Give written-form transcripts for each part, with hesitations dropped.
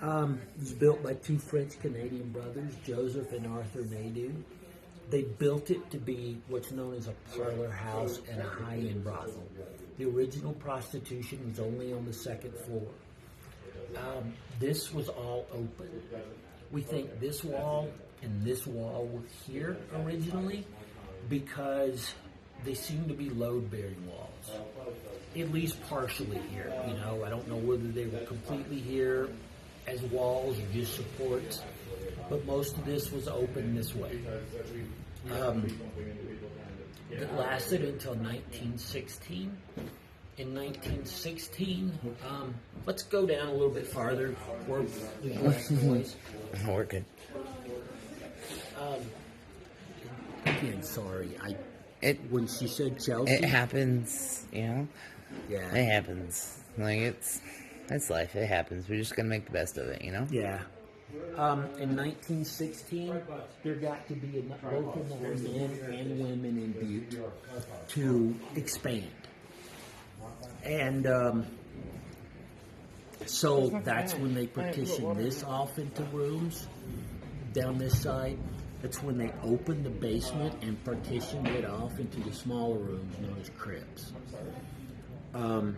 It was built by two French-Canadian brothers, Joseph and Arthur Nadeau. They built it to be what's known as a parlor house and a high-end brothel. The original prostitution was only on the second floor. This was all open. We think this wall and this wall were here originally because they seem to be load-bearing walls, at least partially here. You know, I don't know whether they were completely here as walls or just supports, but most of this was open this way. It lasted until 1916. In 1916, let's go down a little bit farther. Boys. We're good. Again, sorry. When she said Chelsea, It happens, you know? yeah, It happens. Like, that's life. It happens. We're just gonna make the best of it, you know? yeah. In 1916, there got to be both enough men and women in Butte to expand. And so that's when they partitioned this off into rooms down this side. That's when they opened the basement and partitioned it off into the smaller rooms known as cribs. I'm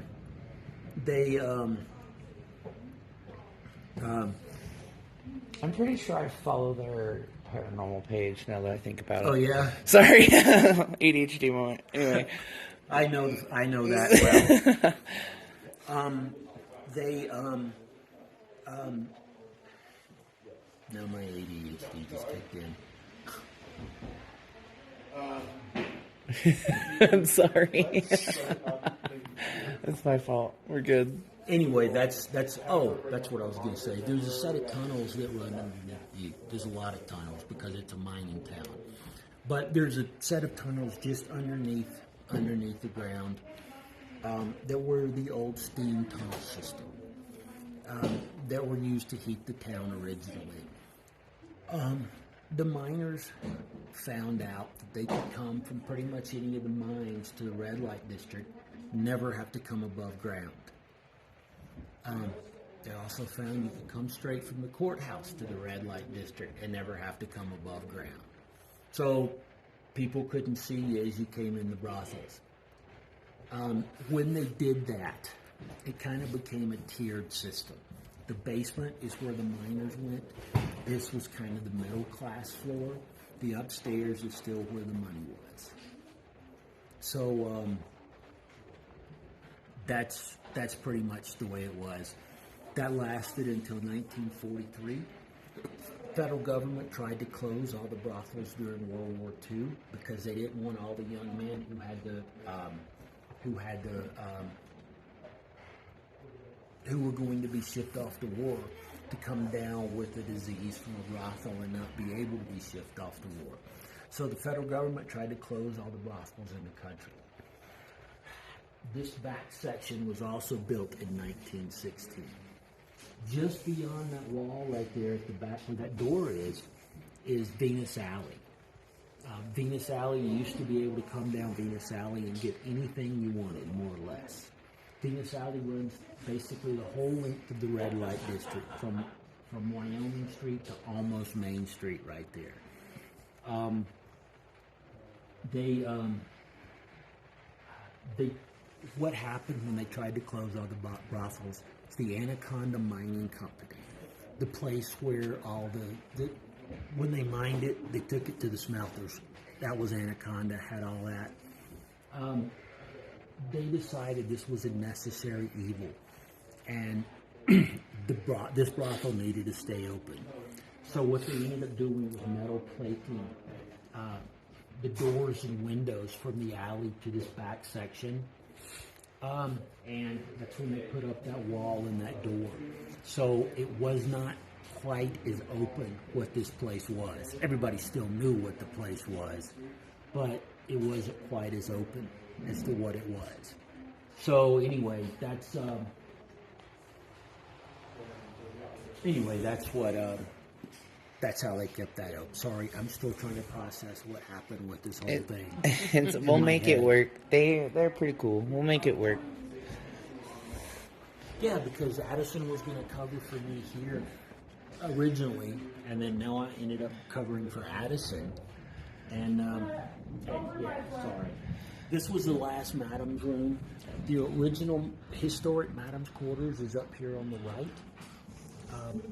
pretty sure I follow their paranormal page now that I think about it. Oh yeah, Sorry. ADHD moment. Anyway. I know that well. Now my ADHD just kicked in. I'm sorry. That's my fault. We're good. Anyway, that's what I was going to say. There's a set of tunnels that run underneath Butte. There's a lot of tunnels because it's a mining town. But there's a set of tunnels just underneath the ground that were the old steam tunnel system that were used to heat the town originally. The miners found out that they could come from pretty much any of the mines to the red light district, never have to come above ground. They also found you could come straight from the courthouse to the red light district and never have to come above ground. So people couldn't see you as you came in the brothels. When they did that, it kind of became a tiered system. The basement is where the miners went. This was kind of the middle class floor. The upstairs is still where the money was. So that's pretty much the way it was. That lasted until 1943. The federal government tried to close all the brothels during World War II because they didn't want all the young men who were going to be shipped off to war to come down with a disease from a brothel and not be able to be shipped off to war. So the federal government tried to close all the brothels in the country. This back section was also built in 1916. Just beyond that wall right there at the back where that door is Venus Alley. Venus Alley, you used to be able to come down Venus Alley and get anything you wanted, more or less. Venus Alley runs basically the whole length of the red light district from Wyoming Street to almost Main Street right there. What happened when they tried to close all the brothels? It's the Anaconda Mining Company, the place where all when they mined it, they took it to the smelters. That was Anaconda, had all that. They decided this was a necessary evil, and this brothel needed to stay open. So what they ended up doing was metal plating the doors and windows from the alley to this back section. And that's when they put up that wall and that door. So it was not quite as open what this place was. Everybody still knew what the place was, but it wasn't quite as open as to what it was. So anyway, that's how they kept that up. Sorry, I'm still trying to process what happened with this whole thing. We'll make it work. They're pretty cool. We'll make it work. Yeah, because Addison was going to cover for me here originally, and then now I ended up covering for Addison. And sorry. This was the last madam's room. The original historic madam's quarters is up here on the right.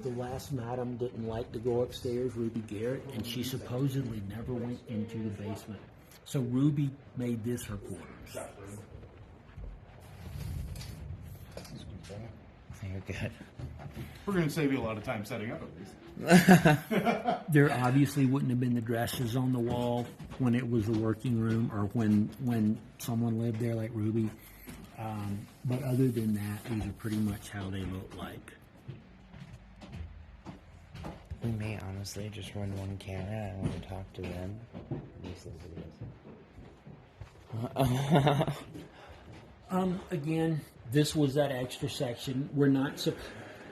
The last madam didn't like to go upstairs, Ruby Garrett, and she supposedly never went into the basement. So Ruby made this her quarters. You're good. We're going to save you a lot of time setting up at least. There obviously wouldn't have been the dresses on the wall when it was the working room or when someone lived there like Ruby. But other than that, these are pretty much how they look like. We may honestly just run one camera. I want to talk to them. Again, this was that extra section.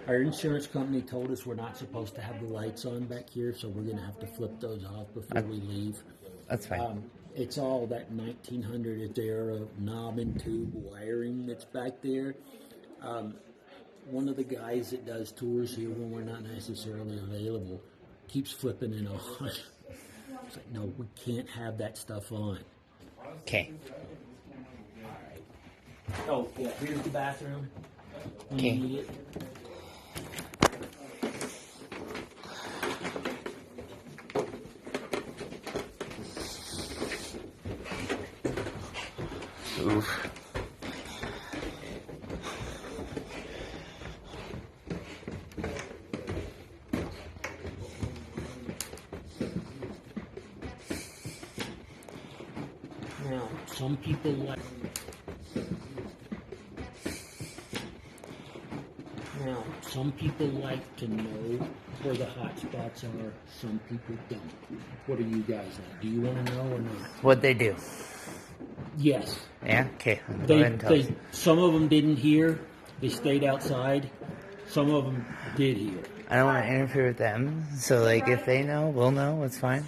Our insurance company told us we're not supposed to have the lights on back here, so we're going to have to flip those off before we leave. That's fine. It's all that 1900 era knob and tube wiring that's back there. One of the guys that does tours here when we're not necessarily available keeps flipping it on. It's like, no, we can't have that stuff on. Okay. Oh, yeah, here's the bathroom. When Okay. you need it. Oof. Now, some people like. Now, some people like to know where the hot spots are. Some people don't. What are you guys like? Do you want to know or not? What'd they do? Yes. Yeah? Okay. Go ahead and tell us. Some of them didn't hear. They stayed outside. Some of them did hear. I don't want to interfere with them. So, like, if they know, we'll know. It's fine.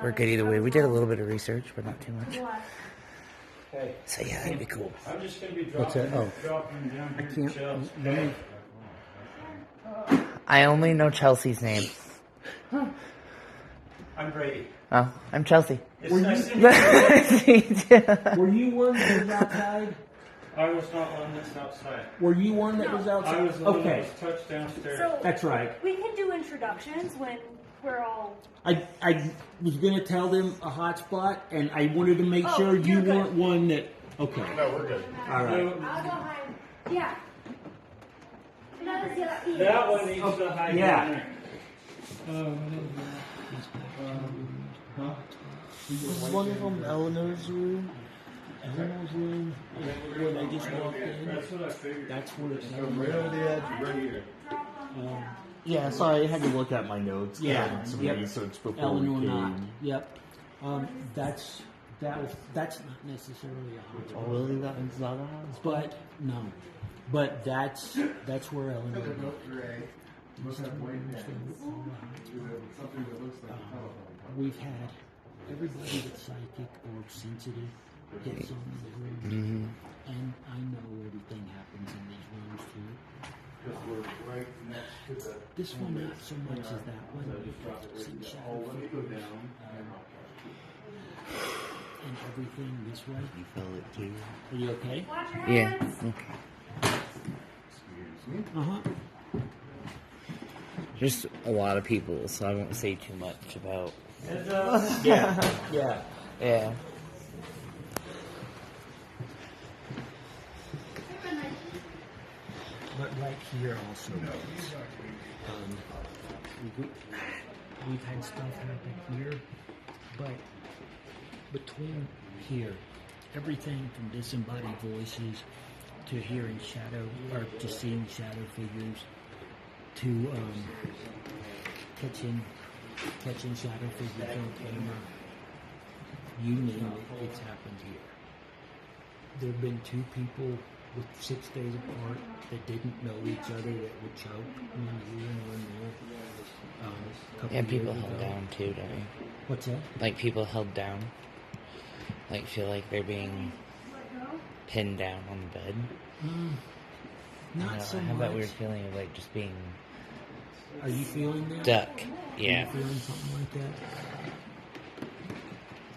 We're good either way. We did a little bit of research, but not too much. So, yeah, that'd be cool. I'm just going to be What's that? Oh. dropping down I here. can't. Let me. I only know Chelsea's name. I'm Brady. Oh, I'm Chelsea. It's nice to meet you. Were you one that was outside? I was not one that's outside. Were you one that was outside? I was the one that Okay. was touched downstairs. So That's right. we can do introductions when we're all. I was going to tell them a hot spot, and I wanted to make Oh, sure you you're good. weren't one that. Okay. No, we're good. All right. I'll go hide. Yeah. That one needs to hide Yeah. down there. Is one of them Eleanor's room? Eleanor's room, where they just walked in. That's what I figured. That's where it's Right over the edge, right here. Yeah, sorry, I had to look at my notes. Yeah, I did some yep. research before Eleanor we Knott. came. Yep. That's not necessarily a hot Oh, spot. really? That's not a house? But no. But that's where Eleanor Knott. Something that looks like a telephone. We've had everybody that's psychic or sensitive hits on the room, and I know everything happens in these rooms too. Because we're right next to the. This one not so much as that one. Some shadow Let me go down. and everything this way. You felt it too? Are you okay? Yeah. Okay. Excuse me. Uh-huh. Just a lot of people, so I won't say too much about. Yeah. Yeah. Yeah. But right here also, we've had stuff happen here, but between here, everything from disembodied voices to hearing shadow, or to seeing shadow figures, to catching shadow figures on camera, you name it, it's happened here. There have been two people with 6 days apart that didn't know each other that would choke, one here and one there. A couple And people years held ago. down too, don't you? What's that? Like people held down. Like feel like they're being pinned down on the bed. Not so I have much. that weird feeling of like just being Are you feeling that? stuck. Are you Yeah. feeling something like that?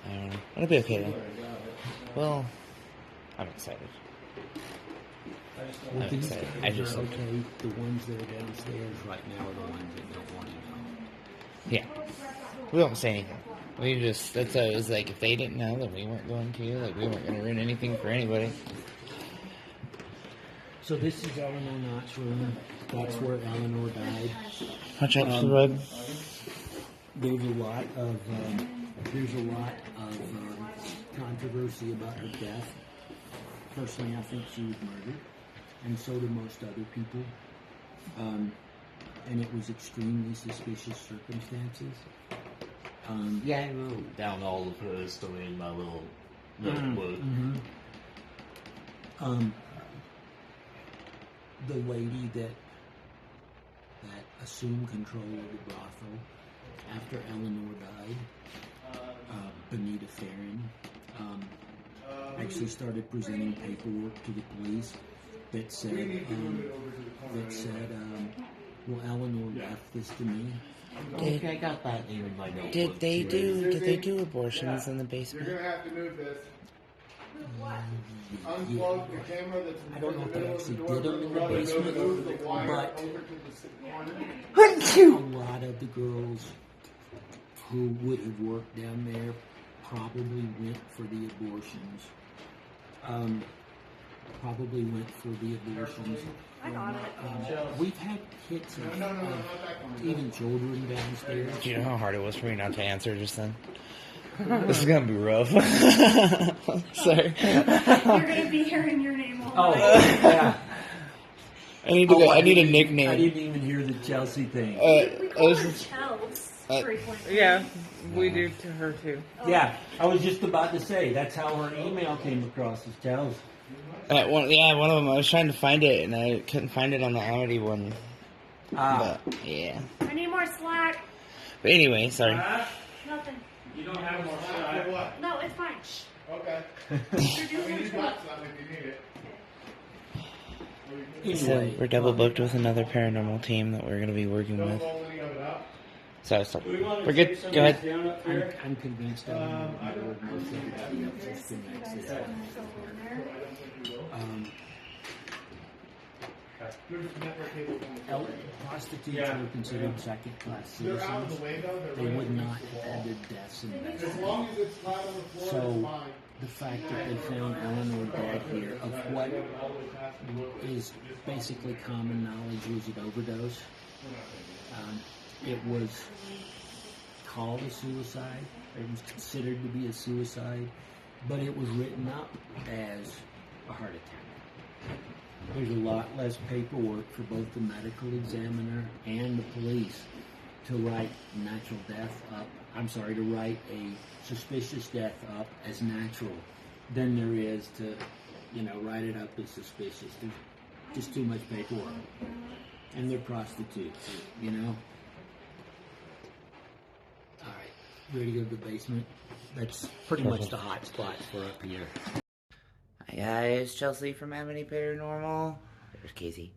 I don't know. It'll be okay though. Well, I'm excited. Well, I'm these excited. guys I just are okay. The ones that are downstairs right now are the ones that don't want to know. yeah. We won't say anything. We just that's it was like if they didn't know that we weren't going to, like we weren't gonna ruin anything for anybody. So this is Eleanor Knott's room. That's where Eleanor died. Watch out for the rug. There's a lot of controversy about her death. Personally, I think she was murdered, and so do most other people. And it was extremely suspicious circumstances. Yeah, I wrote down all of her story in my little notebook. The lady that assumed control of the brothel after Eleanor died, Benita Farron, actually started presenting paperwork to the police that said, well, Eleanor left this to me. Okay, I got that in my notebook. Did they do abortions in the basement? You're gonna have to move this. Unplug the camera that's I don't know if they actually did them in the move basement, the wire but over to the corner. a lot of the girls who would have worked down there probably went for the abortions. I got it. We've had hits of even children downstairs. Do you know how hard it was for me not to answer just then? This is gonna be rough. Sorry. You're gonna be hearing your name all night. Yeah. I need a nickname. I didn't even hear the Chelsea thing. We call her Chels frequently. Yeah, we do to her too. Yeah, I was just about to say that's how her email came across as Chels. One of them. I was trying to find it and I couldn't find it on the Amity one. But yeah. I need more slack. But anyway, sorry. Nothing. You don't have more slack. What? No, it's fine. Okay. You're doing He's what? got some if you need it. So Anyway, we're double booked with another paranormal team that we're gonna be working Don't with. roll any of it up. So we're good. Go ahead. I'm convinced I heard most of it just connects it. Prostitutes were considered second-class They're out of citizens. the way though. They would not have had their deaths in As Mexico. long as it's flat on the floor, it's So fine. the fact that they found Eleanor dead here of what is basically common knowledge was an overdose. It was called a suicide. It was considered to be a suicide, but it was written up as a heart attack. There's a lot less paperwork for both the medical examiner and the police to write natural death up. To write a suspicious death up as natural than there is to, write it up as suspicious. There's just too much paperwork. And they're prostitutes, All right, ready to go to the basement? That's pretty much the hot spot for up here. Hi guys, Chelsea from Amity Paranormal. There's Casey.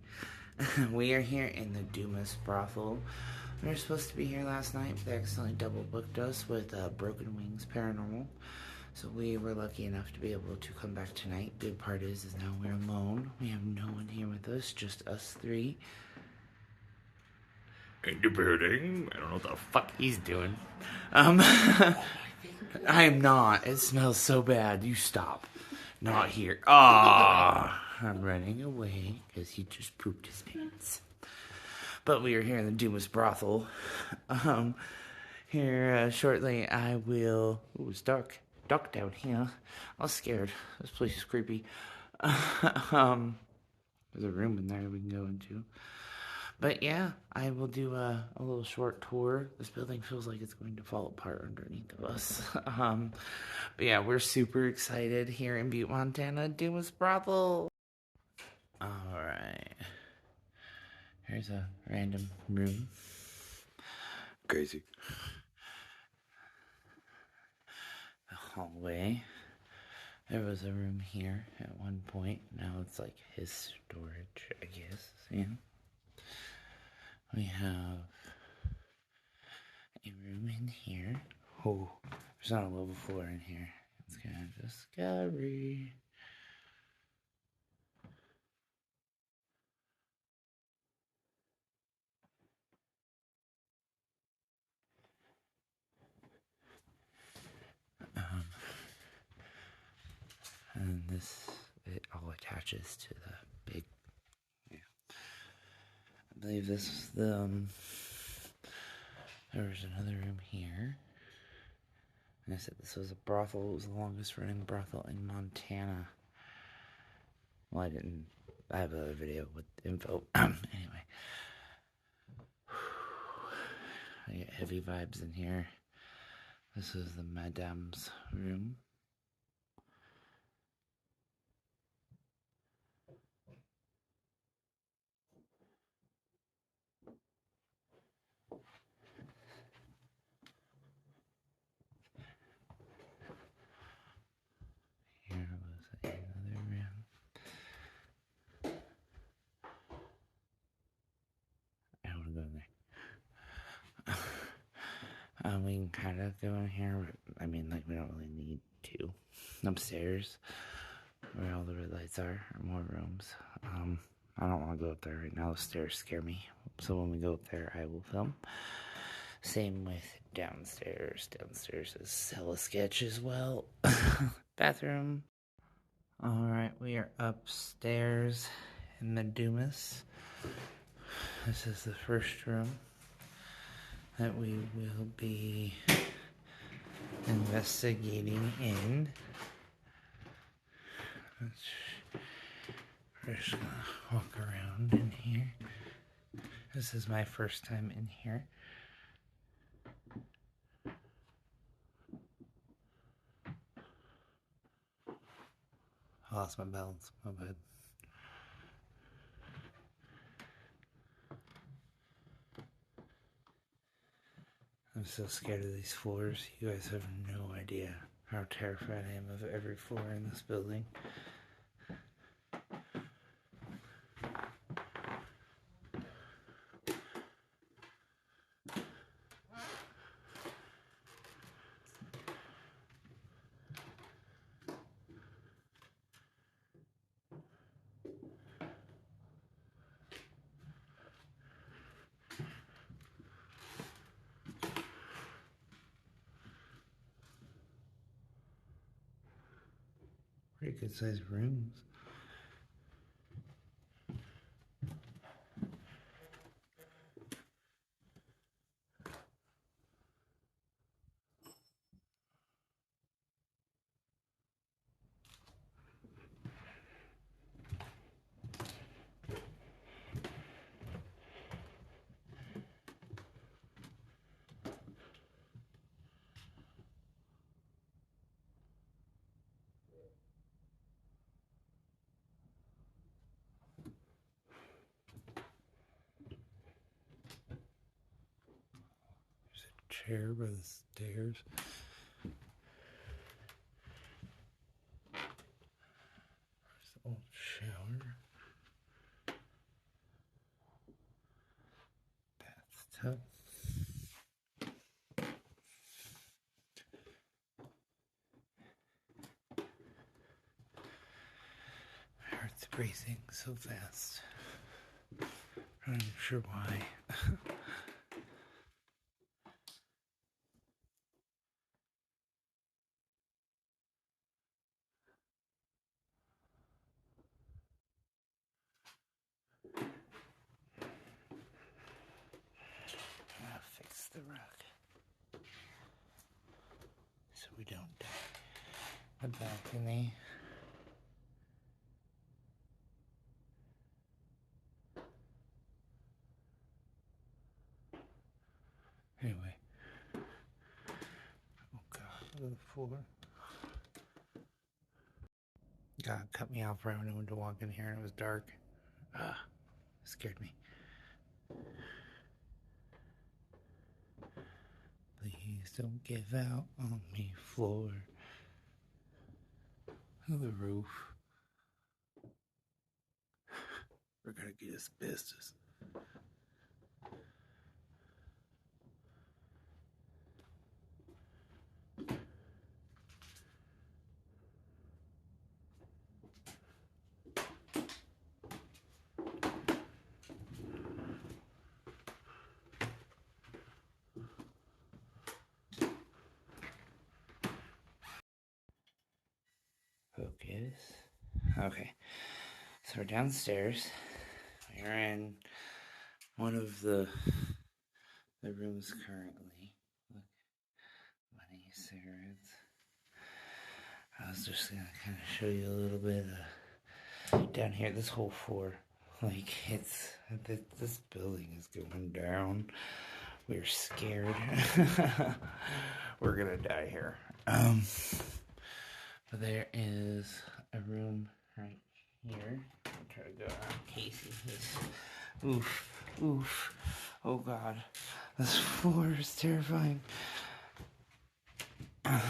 We are here in the Dumas Brothel. We were supposed to be here last night, but they accidentally double booked us with Broken Wings Paranormal. So we were lucky enough to be able to come back tonight. Good part is now we're alone. We have no one here with us, just us three. In the building. I don't know what the fuck he's doing. I am not. It smells so bad. You stop. Not here. Ah, I'm running away because he just pooped his pants. But we are here in the Dumas Brothel. Here shortly I will... Ooh, it's dark. Dark down here. I was scared. This place is creepy. There's a room in there we can go into. But yeah, I will do a little short tour. This building feels like it's going to fall apart underneath of us. But yeah, we're super excited here in Butte, Montana, Dumas Brothel. Alright. Here's a random room. Crazy. The hallway. There was a room here at one point. Now it's like his storage, I guess. Yeah. We have a room in here. Oh, there's not a level 4 in here. It's kind of just scary. And this, it all attaches to the big, yeah. I believe this was the, there was another room here. And I said this was a brothel. It was the longest running brothel in Montana. Well, I have a video with info. Anyway. I get heavy vibes in here. This is the Madame's room. Here was another room. I don't want to go in there. We can kind of go in here. I mean, like, we don't really need to. Upstairs, where all the red lights are more rooms. I don't want to go up there right now. The stairs scare me. So when we go up there, I will film. Same with downstairs. Downstairs is hella sketch as well. Bathroom. Alright, we are upstairs in the Dumas. This is the first room that we will be investigating in. We're just gonna walk around in here. This is my first time in here. I lost my balance, my bad. I'm so scared of these floors. You guys have no idea how terrified I am of every floor in this building. Pretty good sized rooms. There's a chair by the stairs. There's the old shower. Bathtub. My heart's racing so fast. I'm not even sure why. I'll fix the rug so we don't die. The balcony. Anyway. Oh god, look at the floor. God cut me off right when I went to walk in here and it was dark. It scared me. Please don't give out on me, floor. The roof. We're gonna get asbestos. Focus. Okay. So we're downstairs. We're in one of the rooms currently. Look, money, cigarettes. I was just gonna kind of show you a little bit down here. This whole floor, like this building is going down. We're scared. We're gonna die here. But there is a room right here. I'll try to go around Casey's. Oof, oof. Oh God, this floor is terrifying. There's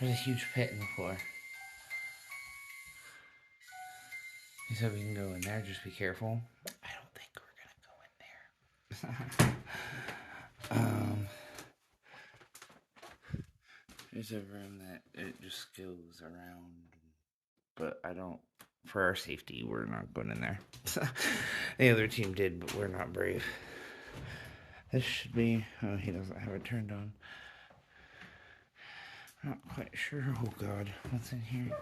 a huge pit in the floor. He said we can go in there, just be careful. I don't think we're gonna go in there. There's a room that it just goes around, but I don't, for our safety, we're not going in there. The other team did, but we're not brave. This should be, oh, he doesn't have it turned on. Not quite sure. Oh God, what's in here?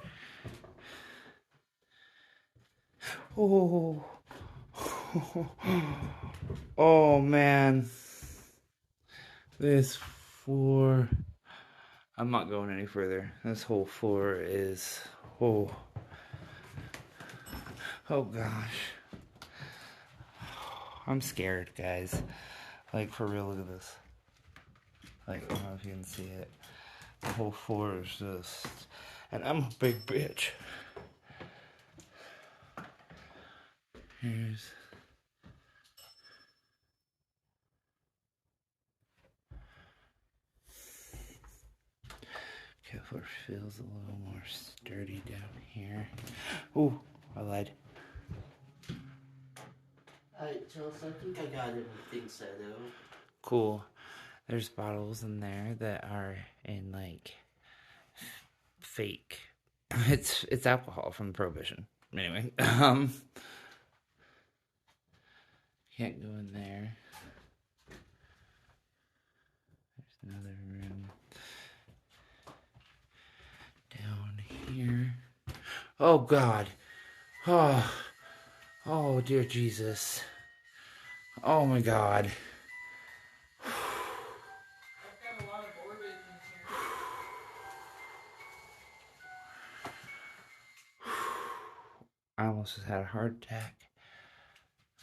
Oh, oh man, this floor. I'm not going any further. This whole floor is, oh gosh. I'm scared, guys. Like, for real, look at this. Like, I don't know if you can see it. The whole floor is just, and I'm a big bitch. Here's, okay, floor feels a little more sturdy down here. Oh, I lied. Alright, Chelsea, I think I got everything set out. Cool. There's bottles in there that are in like fake. It's alcohol from Prohibition. Anyway, can't go in there. There's another room down here. Oh God. Oh dear Jesus. Oh my God. I almost just had a heart attack.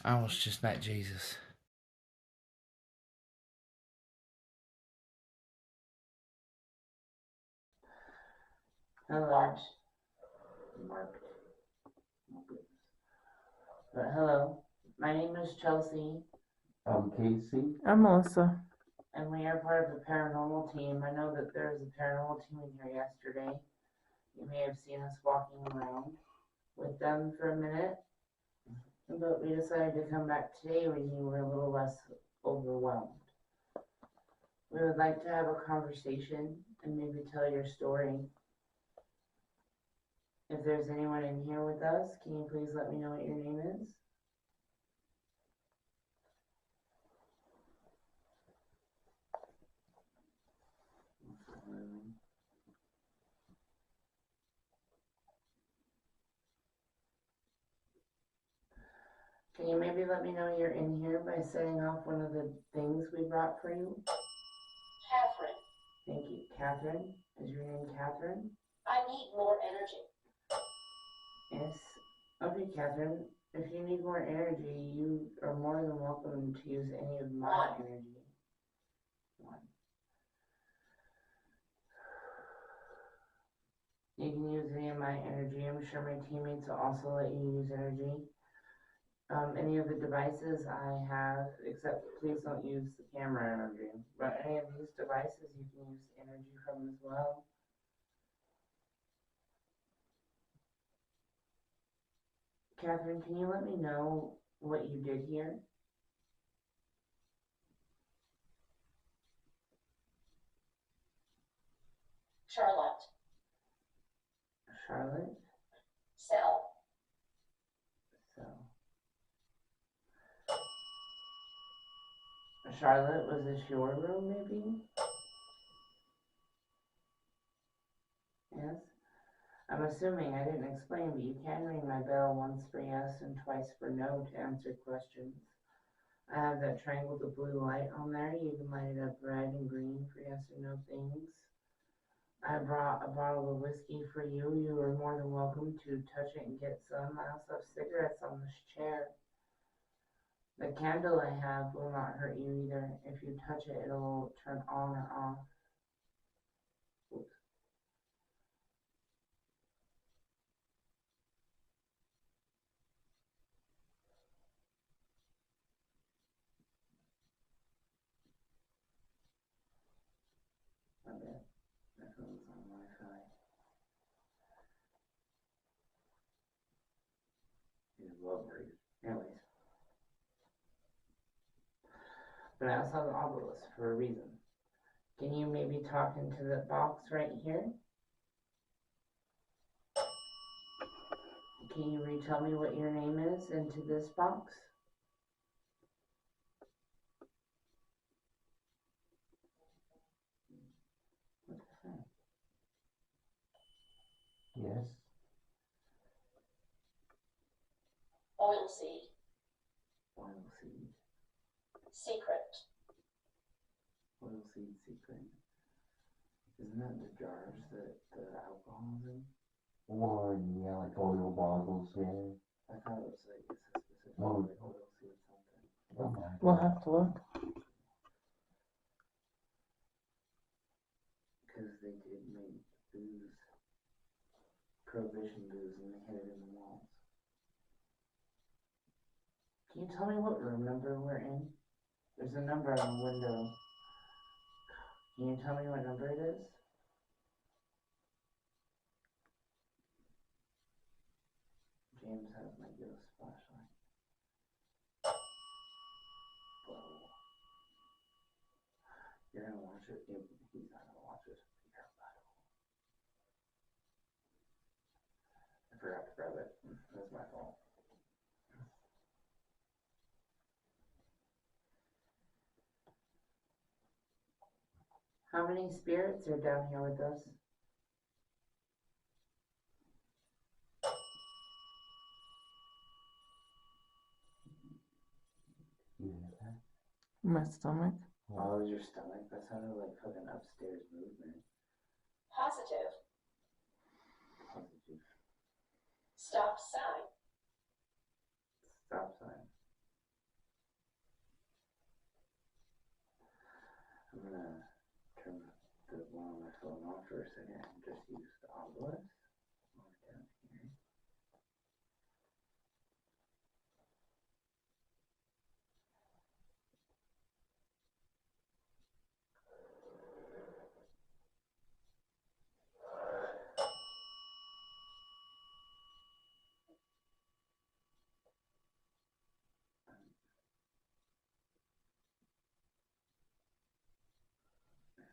I almost just met Jesus. Hello. But hello, my name is Chelsea. I'm Casey. I'm Melissa. And we are part of the paranormal team. I know that there was a paranormal team in here yesterday. You may have seen us walking around with them for a minute. But we decided to come back today when you were a little less overwhelmed. We would like to have a conversation and maybe tell your story. If there's anyone in here with us, can you please let me know what your name is? Can you maybe let me know you're in here by setting off one of the things we brought for you? Catherine, Thank you. Catherine? Is your name Catherine? I need more energy. Yes. Okay, Catherine. If you need more energy, you are more than welcome to use any of my energy. One. You can use any of my energy. I'm sure my teammates will also let you use energy. Any of the devices I have, except please don't use the camera energy. But any of these devices you can use energy from as well. Catherine, can you let me know what you did here? Charlotte. Charlotte? Cell. So. Charlotte, was this your room, maybe? Yes? I'm assuming I didn't explain, but you can ring my bell once for yes and twice for no to answer questions. I have that triangle with the blue light on there. You can light it up red and green for yes or no things. I brought a bottle of whiskey for you. You are more than welcome to touch it and get some. I also have cigarettes on this chair. The candle I have will not hurt you either. If you touch it, it'll turn on or off. Oops. I bet. My phone's on Wi-Fi. It's lovely. Anyways. But I also have an obelisk for a reason. Can you maybe talk into the box right here? Can you retell me what your name is into this box? What the heck? Yes. Oilseed. Oilseed. Secret. Oilseed secret. Isn't that the jars that the alcohol's in? Or, yeah, like oil bottles, yeah. I thought it was like, it's a specific Oh. like oilseed something. Oh, We'll have to look. Because they did make booze, prohibition booze, and they hid it in the walls. Can you tell me what room number we're in? There's a number on the window. Can you tell me what number it is? James has my ghost flashlight. Whoa. You're gonna watch it? He's not gonna watch it. I forgot to grab it. That's my fault. How many spirits are down here with us? My stomach. Oh, it was your stomach? That sounded like fucking upstairs movement. Positive. Positive. Stop sign. Stop sign. I'm gonna turn the one on my phone off for a second and just use the obelisk. Down here.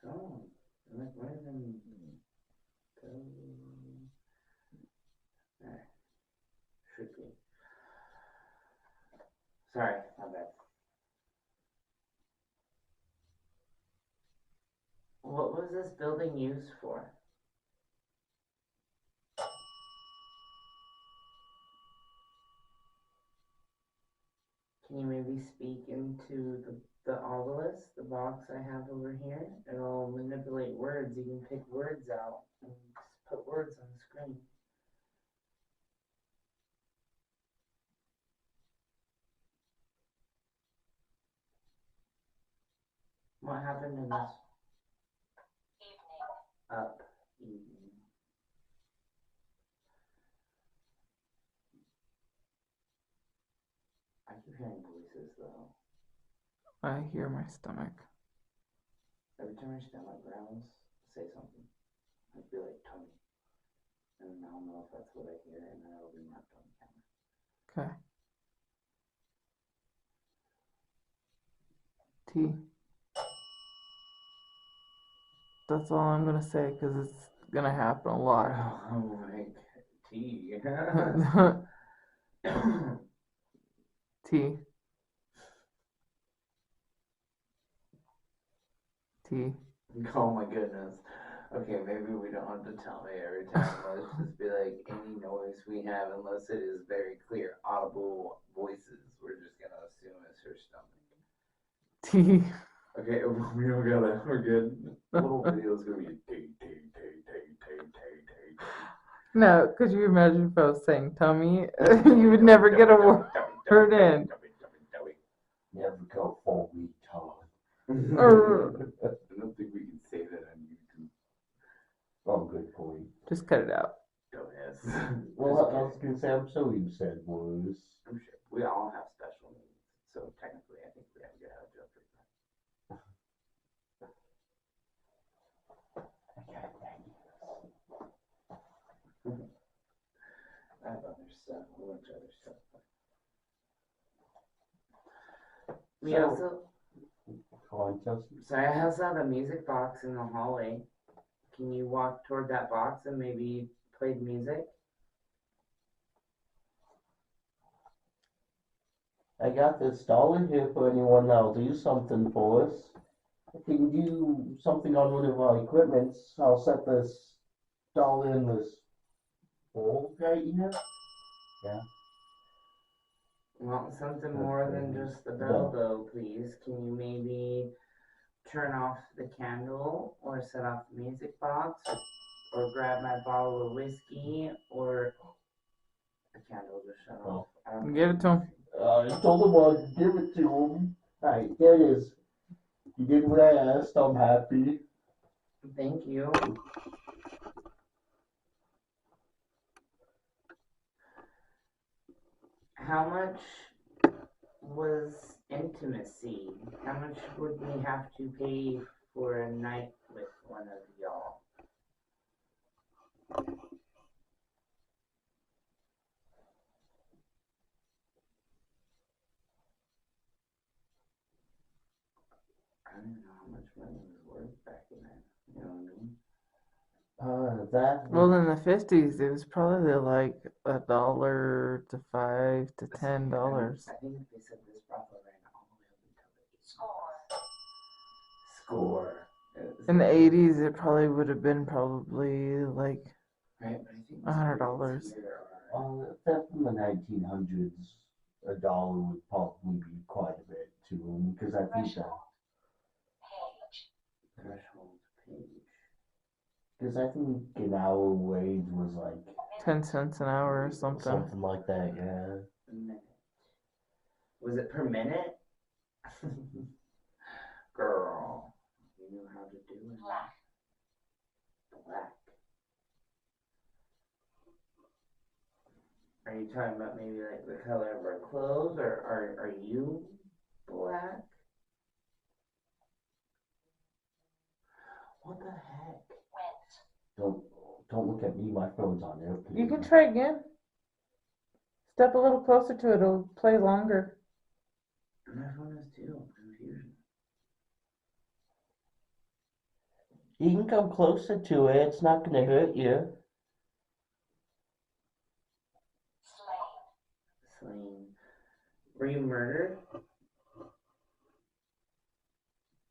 Oh, like where did them go? There. Should be. Sorry, my bad. What was this building used for? Can you maybe speak into the obelisk, the box I have over here? It'll manipulate words. You can pick words out and just put words on the screen. What happened in this? Evening. Up. Evening. I keep hearing voices though. I hear my stomach. Every time your stomach growls, say something. I'd be like Tony. And I'll know if that's what I hear, and then it'll be marked on the camera. Okay. T. That's all I'm gonna say because it's gonna happen a lot. Oh, like tea. T. T. Oh my goodness. Okay, maybe we don't have to tell me every time. Let's just be like, any noise we have, unless it is very clear, audible voices, we're just gonna assume it's her stomach. T. Okay, we don't gotta, we're good. The whole video's gonna be tay, tay, tay, tay, tay, tay, tay, tay. No, could you imagine if I was saying tummy? You would never get a word in. Never go full retard. I don't think we can say that on YouTube. Oh, good point. Just cut it out. Dumbass. Well, I was gonna say, I'm sure you said worse. I'm sure we all have special needs, so technically, I think we have to get out of jail free card. I have other stuff, a bunch of other stuff. We So- also, Go on, Chelsea. so I also have a music box in the hallway. Can you walk toward that box and maybe play the music? I got this doll in here for anyone that'll do something for us. If you can do something on one of our equipments, I'll set this doll in this hole right here. Yeah. Want something more than just the bell, though, please. Can you maybe turn off the candle or set off the music box or grab my bottle of whiskey or the candle just shut off? I don't Give it to him. I told him I'd give it to him. Alright, there it is. You did what I asked, I'm happy. Thank you. How much was intimacy? How much would we have to pay for a night with one of y'all? I don't know how much money was worth back in then. You know what I mean? That. Well, in the 50s, it was probably like $1 to $5 to $10. I think they said this brothel ran all the way up until the Score. score. In the 80s, it probably would have been probably like Right, but I think $100. Except from the 1900s, a dollar would probably be quite a bit to him, because I think that. Page. Threshold page. Because I think an hour wage was like 10 cents an hour or something. something like that, yeah. A minute. Was it per minute? Girl, you knew how to do it. Black. Black. Are you talking about maybe like the color of our clothes, or are you black? What the heck? Went. Don't look at me, my phone's on airplane. You can try again. Step a little closer to it, it'll play longer. My phone is too. Confusion. You can come closer to it, it's not gonna hurt you. Slain. Slain. Were you murdered?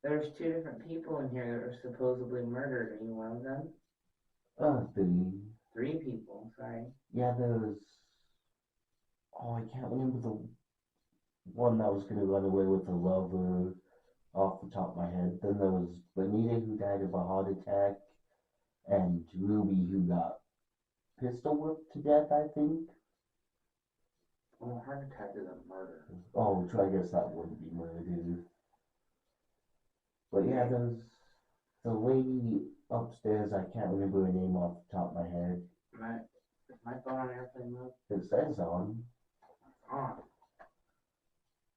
There's 2 different people in here that were supposedly murdered. Are you one of them? The 3 people, sorry. yeah, there was. Oh, I can't remember the one that was gonna run away with the lover off the top of my head. Then there was Benita who died of a heart attack, and Ruby who got pistol whipped to death, I think. Well, heart attack is a murder. Oh, so I guess that wouldn't be murder. But yeah, there's the lady upstairs, I can't remember her name off the top of my head. Is my phone on airplane mode? It says on. On.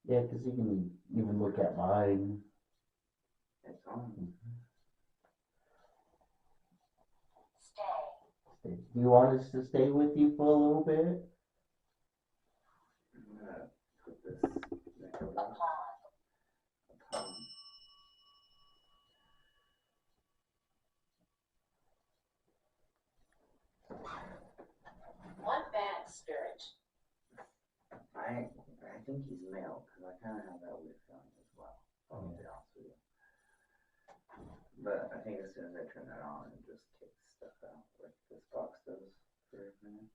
Yeah, because you can even look at mine. It's on. Stay. Do you want us to stay with you for a little bit? pond. A pond. One bad spirit. I think he's male, because I kind of have that weird feeling as well. I'll be honest with you. But I think as soon as I turn that on, it just kicks stuff out, like this box does for a minute.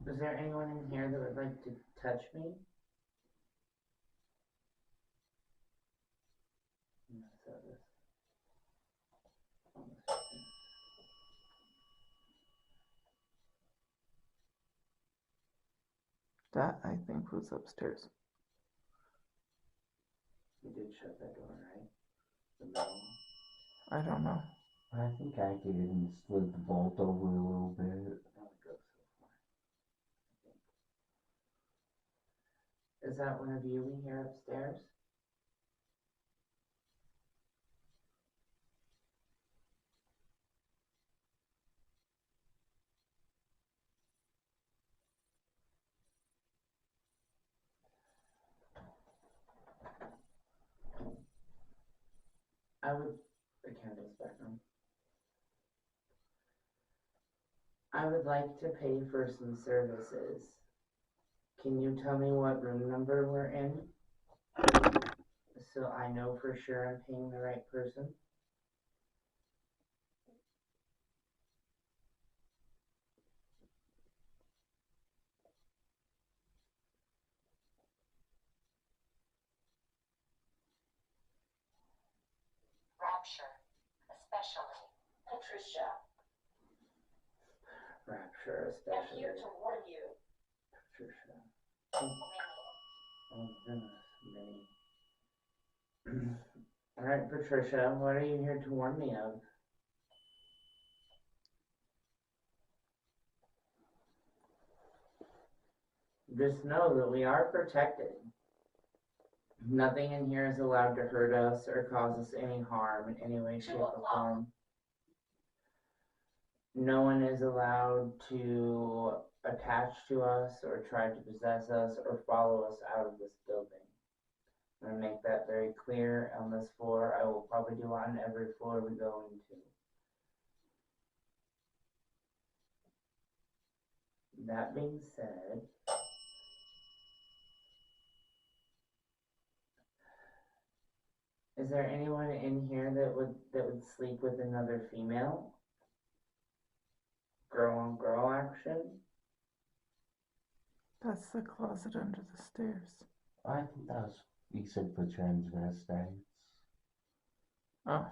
Is there anyone in here that would like to touch me? So this. That, I think, was upstairs. You did shut that door, right? The middle. I don't know. I think I did and slid the bolt over a little bit. That would go so far. Is that one of you we hear upstairs? The candle's back on. I would like to pay for some services. Can you tell me what room number we're in? So I know for sure I'm paying the right person. Rapture. Especially. Patricia. Rapture, I'm especially. here to warn you. Patricia. Minnie. Oh goodness, Minnie. Alright, Patricia, what are you here to warn me of? Just know that we are protected. Nothing in here is allowed to hurt us or cause us any harm in any way, shape, or form. No one is allowed to attach to us or try to possess us or follow us out of this building. I'm going to make that very clear on this floor. I will probably do on every floor we go into. That being said, is there anyone in here that would sleep with another female? Girl on girl action? That's the closet under the stairs. I think that was, you said for transvestites. Oh.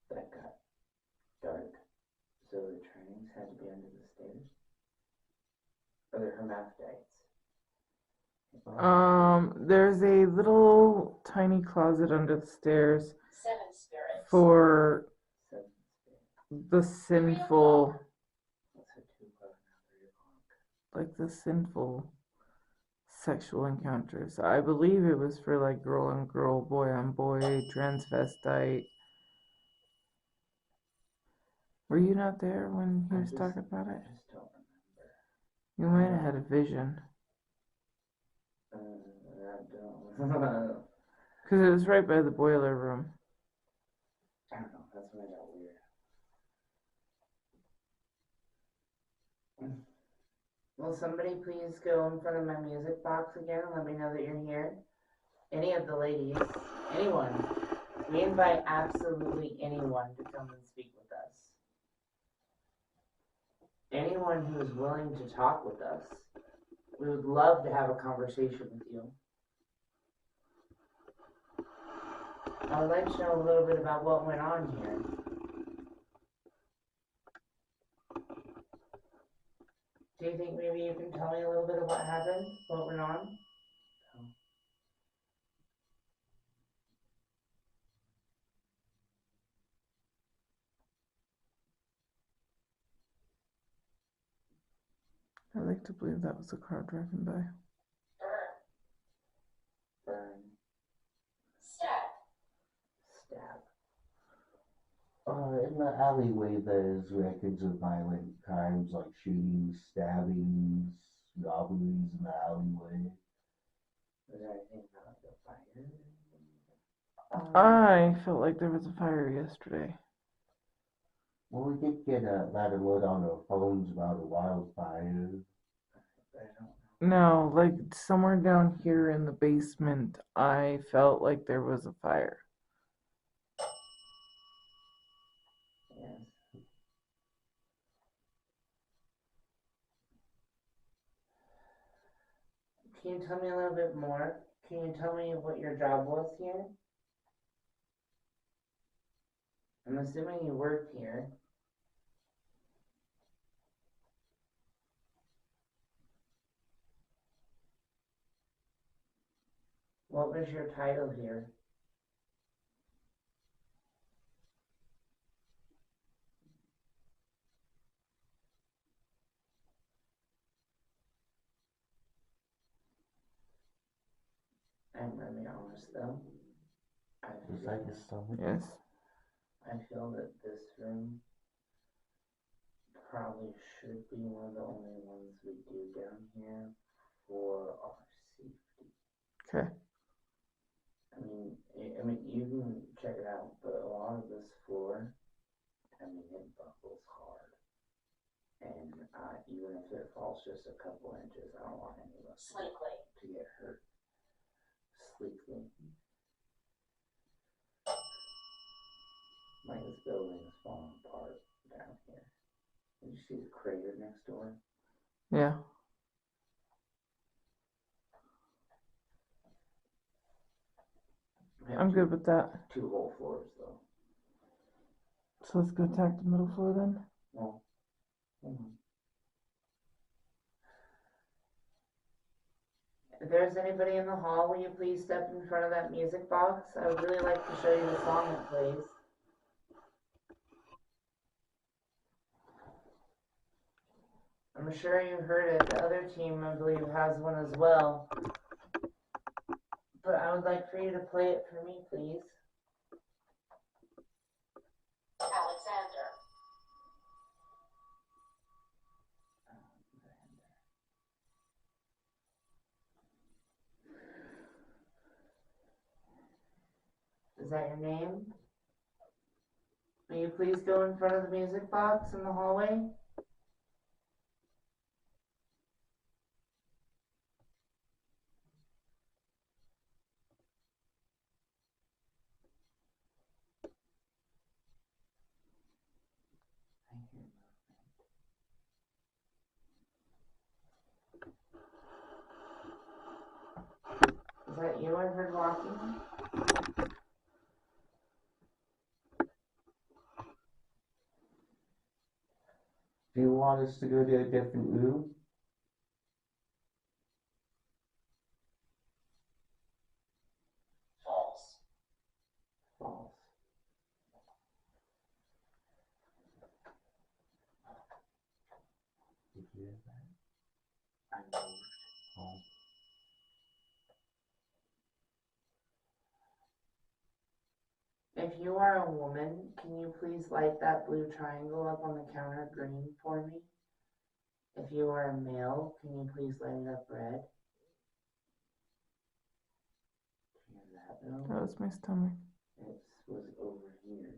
That got dark. So the trainings had to be under the stairs? Or the hermaphrodites? There's a little tiny closet under the stairs Seven spirits. for Seven spirits. the sinful, That's a 2 o'clock now, 3 o'clock. like the sinful sexual encounters. I believe it was for like girl on girl, boy on boy, transvestite. Were you not there when he was talking about it? I just don't remember. You might have had a vision. I don't. Because it was right by the boiler room. I don't know. That's when I got weird. Will somebody please go in front of my music box again and let me know that you're here? Any of the ladies, anyone. We invite absolutely anyone to come and speak with us. Anyone who is willing to talk with us. We would love to have a conversation with you. I would like to know a little bit about what went on here. Do you think maybe you can tell me a little bit of what happened? What went on? I like to believe that was a car driving by. In the alleyway, there's records of violent crimes like shootings, stabbings, robberies in the alleyway. Was there anything about the fire? I felt like there was a fire yesterday. Well, we did get that alert on our phones about a wildfire. I don't No, like somewhere down here in the basement, I felt like there was a fire. Yes. Can you tell me a little bit more? Can you tell me what your job was here? I'm assuming you worked here. What was your title here? I'm gonna be honest though. Is that your stomach? Yes. I feel that this room probably should be one of the only ones we do down here for our safety. Okay. I mean, you can check it out, but a lot of this floor, I mean, it buckles hard. And even if it falls just a couple inches, I don't want any of us Sleekly. to get hurt. Sleekly. Like this building is falling apart down here. Did you see the crater next door? Yeah. We have I'm good with that. 2 whole floors though. So let's go attack the middle floor then. Well, hold on. If there's anybody in the hall, will you please step in front of that music box? I would really like to show you the song it plays. I'm sure you heard it. The other team, I believe, has one as well. But I would like for you to play it for me, please. Alexander. Is that your name? Will you please go in front of the music box in the hallway? I hear movement. Is that you I heard walking? Do you want us to go to a different room? False. False. Did you hear that? I moved. Oh. If you are a woman, can you please light that blue triangle up on the counter green for me? If you are a male, can you please light it up red? Do you hear that though? That was my stomach. It was over here.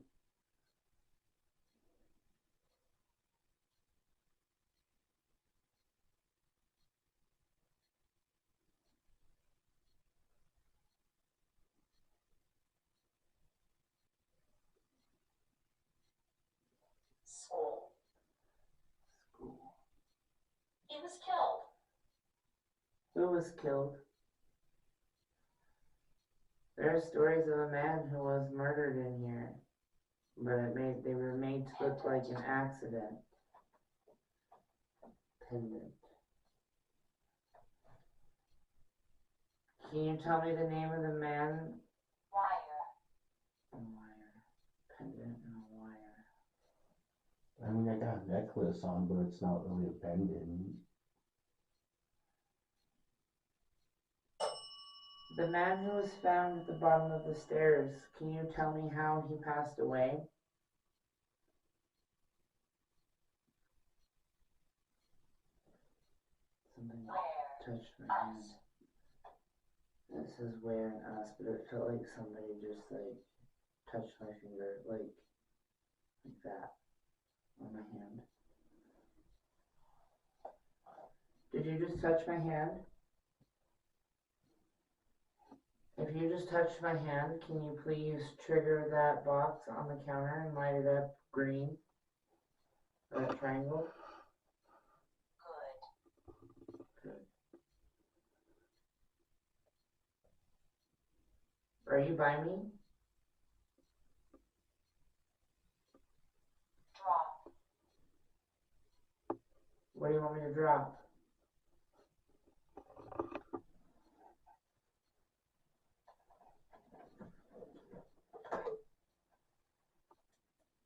School. School. He was killed. Who was killed? There are stories of a man who was murdered in here, but they were made to look like an accident. Pendant. Can you tell me the name of the man? Wire. A wire. Pendant and a wire. I mean, I got a necklace on, but it's not really a pendant. The man who was found at the bottom of the stairs, can you tell me how he passed away? touched my hand. It says where and us, but it felt like somebody just like touched my finger, like that on my hand. Did you just touch my hand? If you just touched my hand, can you please trigger that box on the counter and light it up green? That triangle? Good. Good. Are you by me? Drop. What do you want me to drop?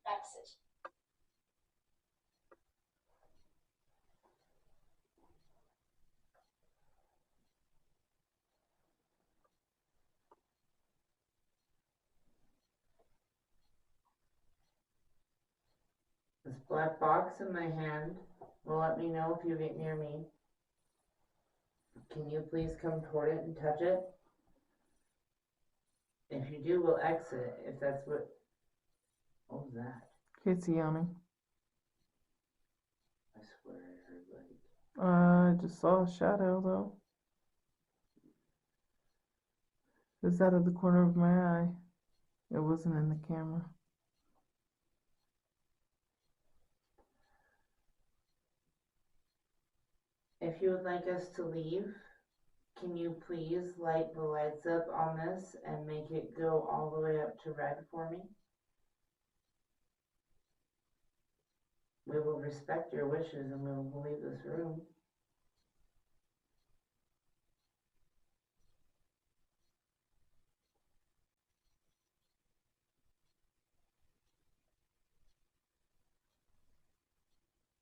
Exit. This black box in my hand will let me know if you get near me. Can you please come toward it and touch it? If you do, we'll exit. If that's what... What was that? Casey yawning. I swear I heard like... I just saw a shadow though. It was out of the corner of my eye. It wasn't in the camera. If you would like us to leave, can you please light the lights up on this and make it go all the way up to red for me? We will respect your wishes and we will leave this room.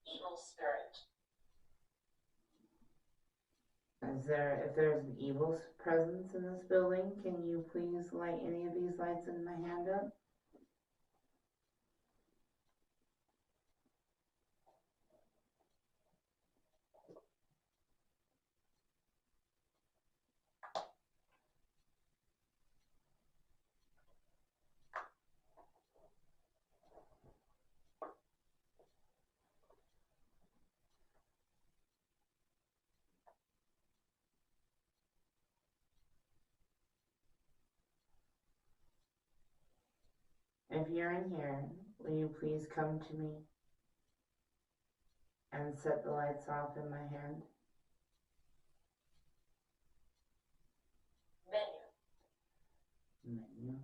Evil spirit. If there's an evil presence in this building, can you please light any of these lights in my hand up? If you're in here, will you please come to me and set the lights off in my hand? Menu. Menu.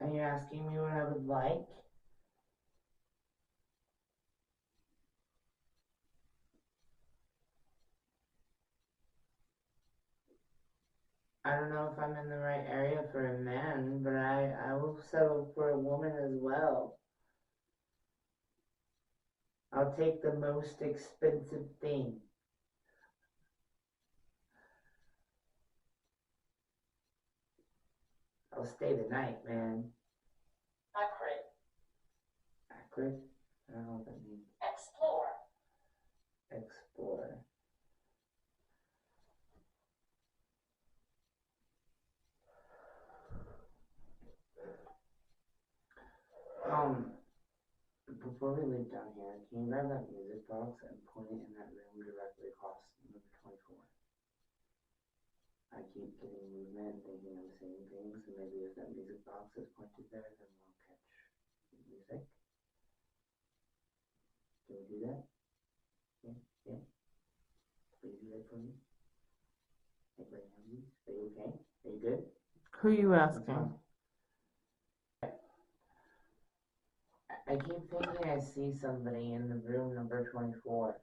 Are you asking me what I would like? I don't know if I'm in the right area for a man, but I will settle for a woman as well. I'll take the most expensive thing. I'll stay the night, man. Acrid. Acrid? I don't know what that means. Explore. Explore. Before we leave down here, can you grab that music box and point it in that room directly across number 24? I keep getting movement, thinking I'm seeing things, and maybe if that music box is pointed there, then we'll catch the music. Can we do that? Yeah, yeah. Please do that for me. Anybody have these? Are you okay? Are you good? Who you asking? I keep thinking I see somebody in the room number 24.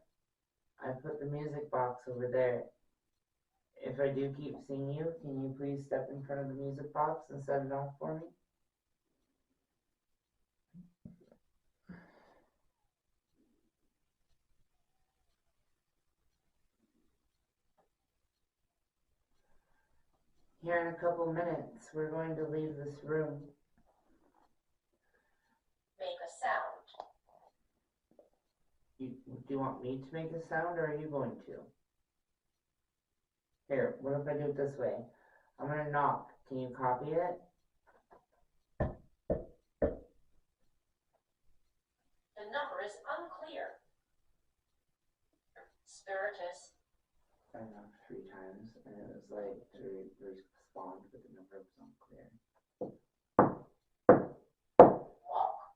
I put the music box over there. If I do keep seeing you, can you please step in front of the music box and set it off for me? Here in a couple minutes, we're going to leave this room. Make a sound. Do you want me to make the sound, or are you going to? Here, what if I do it this way? I'm gonna knock. Can you copy it? The number is unclear. Spiritus. I knocked 3 times, and it was like to respond, but the number was unclear. Walk.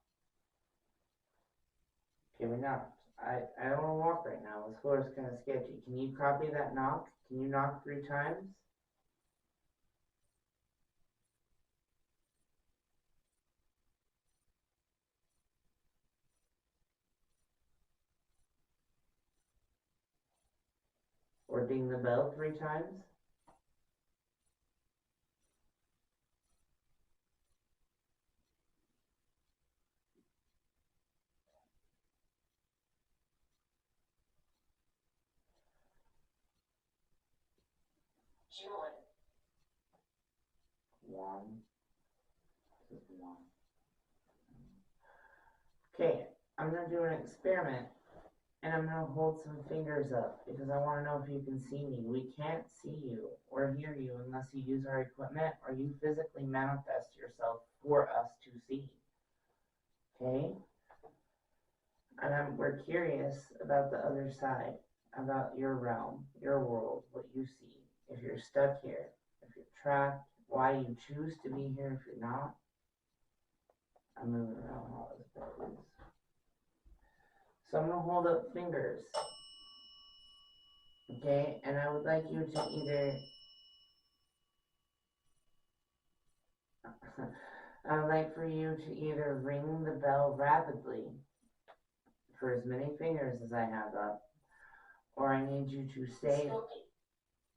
Okay, we knocked. I don't want to walk right now. This floor is kind of sketchy. Can you copy that knock? Can you knock 3 times? Or ding the bell 3 times? June. 1. This is 1. Okay, I'm gonna do an experiment, and I'm gonna hold some fingers up because I want to know if you can see me. We can't see you or hear you unless you use our equipment or you physically manifest yourself for us to see. Okay? And we're curious about the other side, about your realm, your world, what you see. If you're stuck here, if you're trapped, why you choose to be here if you're not. I'm moving around all this bed is. So I'm going to hold up fingers. Okay, and I would like you to either... I would like for you to either ring the bell rapidly for as many fingers as I have up, or I need you to say...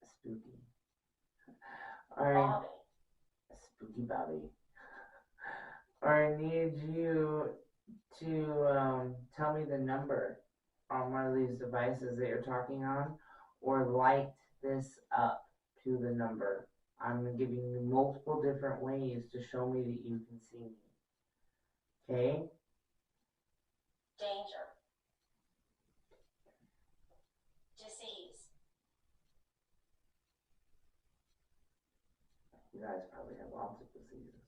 Spooky. Or Spooky Bobby. Or I need you to tell me the number on one of these devices that you're talking on, or light this up to the number. I'm giving you multiple different ways to show me that you can see me. Okay? Danger. Disease. You guys probably have lots of diseases.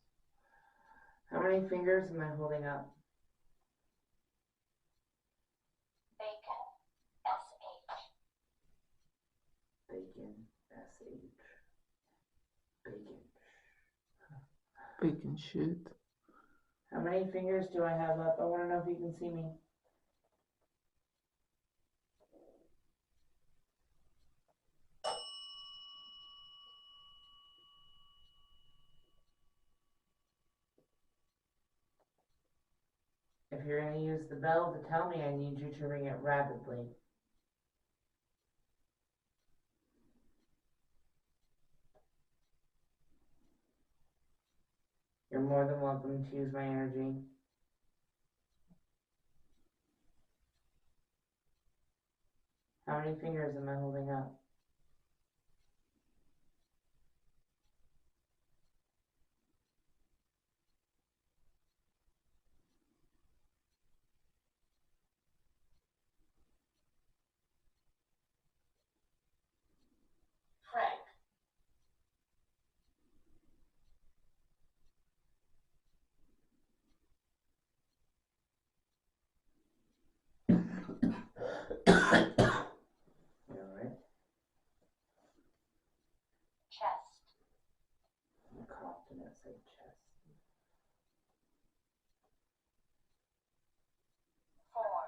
How many fingers am I holding up? Bacon. S-H. Bacon. S-H. Bacon. Bacon shit. How many fingers do I have up? I want to know if you can see me. If you're going to use the bell to tell me, I need you to ring it rapidly. You're more than welcome to use my energy. How many fingers am I holding up? Frank. You alright? Chest. I coughed and it said chest. Form.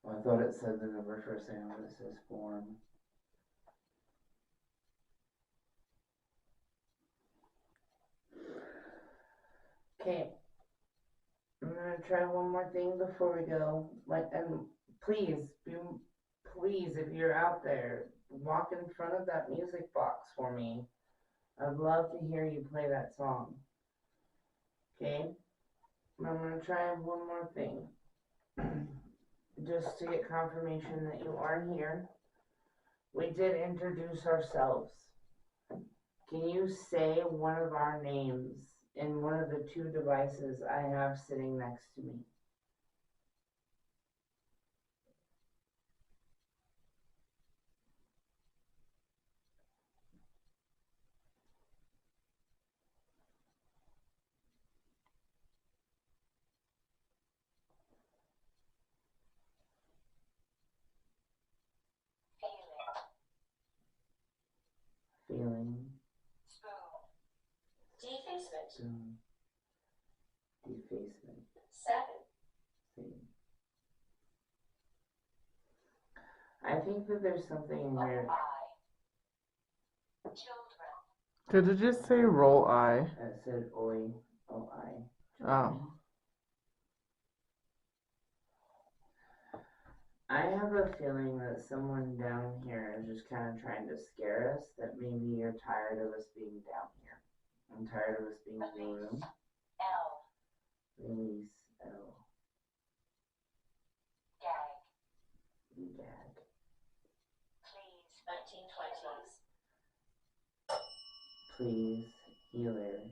Well, I thought it said the number for a second, but it says form. Okay. I'm gonna try one more thing before we go. And please, if you're out there, walk in front of that music box for me. I'd love to hear you play that song. Okay? I'm gonna try one more thing. Just to get confirmation that you are here. We did introduce ourselves. Can you say one of our names in one of the 2 devices I have sitting next to me? feeling. Spoon. Defacement. Spoon. Defacement. 7. See. I think that there's something in here. Children. Did it just say roll eye? That said oi. Oh, I. Oh. I have a feeling that someone down here is just kind of trying to scare us, that maybe you're tired of us being down here. I'm tired of us being in the room. L. Release L. Gag. Gag. Please. 1920s. Please, healer.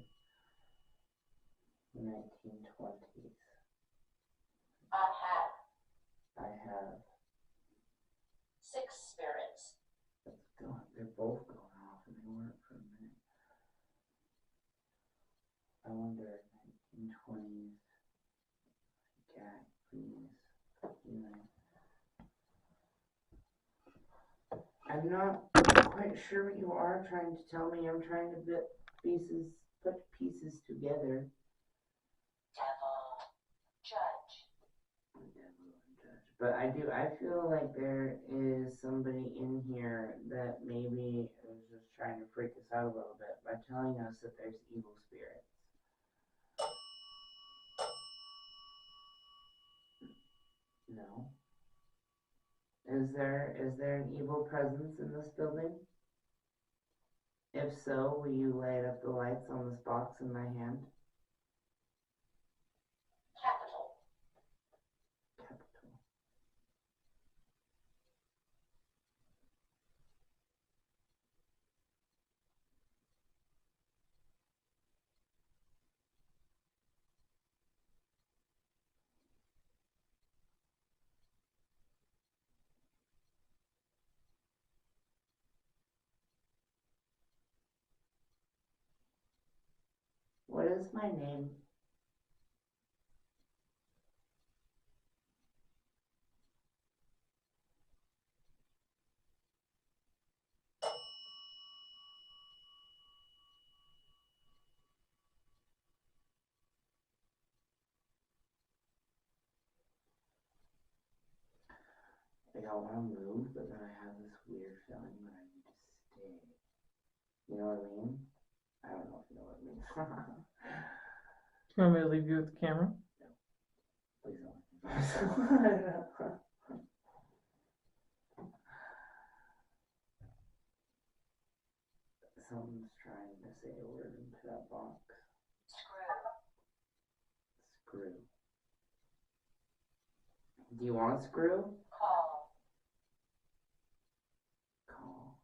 1920s. I have. 6 spirits. They're both going off and they weren't for a minute. I wonder, 1920s. Gag, please. Healer. I'm not quite sure what you are trying to tell me. I'm trying to put pieces together. Devil. Judge. But I feel like there is somebody in here that maybe is just trying to freak us out a little bit by telling us that there's evil spirits. No. Is there an evil presence in this building? If so, will you light up the lights on this box in my hand? Capital. Capital. What is my name? Like I want to move, but then I have this weird feeling that I need to stay. You know what I mean? I don't know if you know what I mean. You want me to leave you with the camera? Please don't. Someone's trying to say a word into that box. Screw. Screw. Do you want a screw? Call. Call.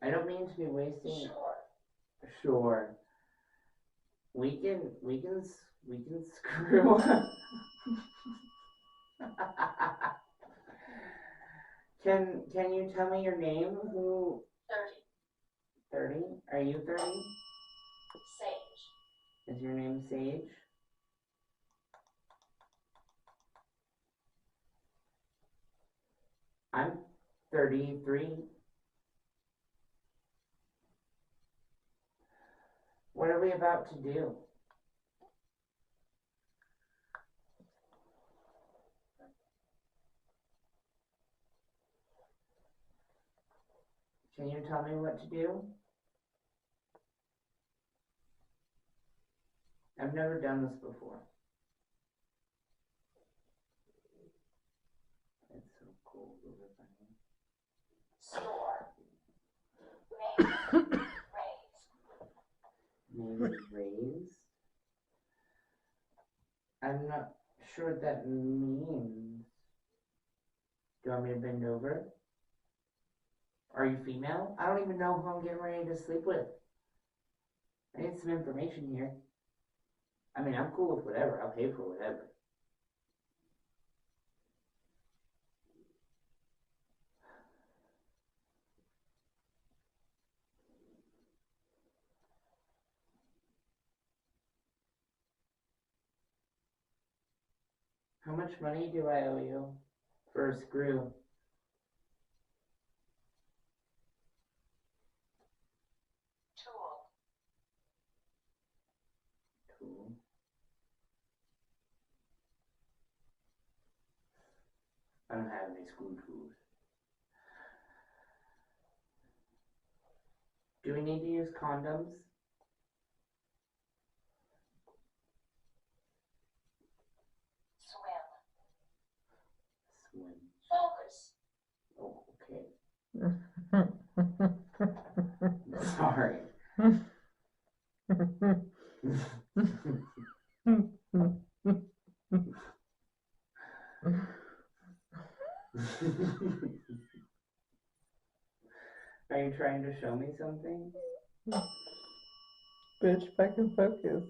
I don't mean to be wasting. Sure. Sure. We can screw. Can you tell me your name? Who? 30. 30? Are you 30? Sage. Is your name Sage? I'm 33. What are we about to do? Can you tell me what to do? I've never done this before. It's so cool. Store. Maybe. Raise. Maybe raised? I'm not sure what that means. Do you want me to bend over? Are you female? I don't even know who I'm getting ready to sleep with. I need some information here. I mean, I'm cool with whatever. I'll pay for whatever. How much money do I owe you for a screw? don't have any school tools. Do we need to use condoms? Swim. Swim. Oh, sorry. Are you trying to show me something? Bitch, back in focus.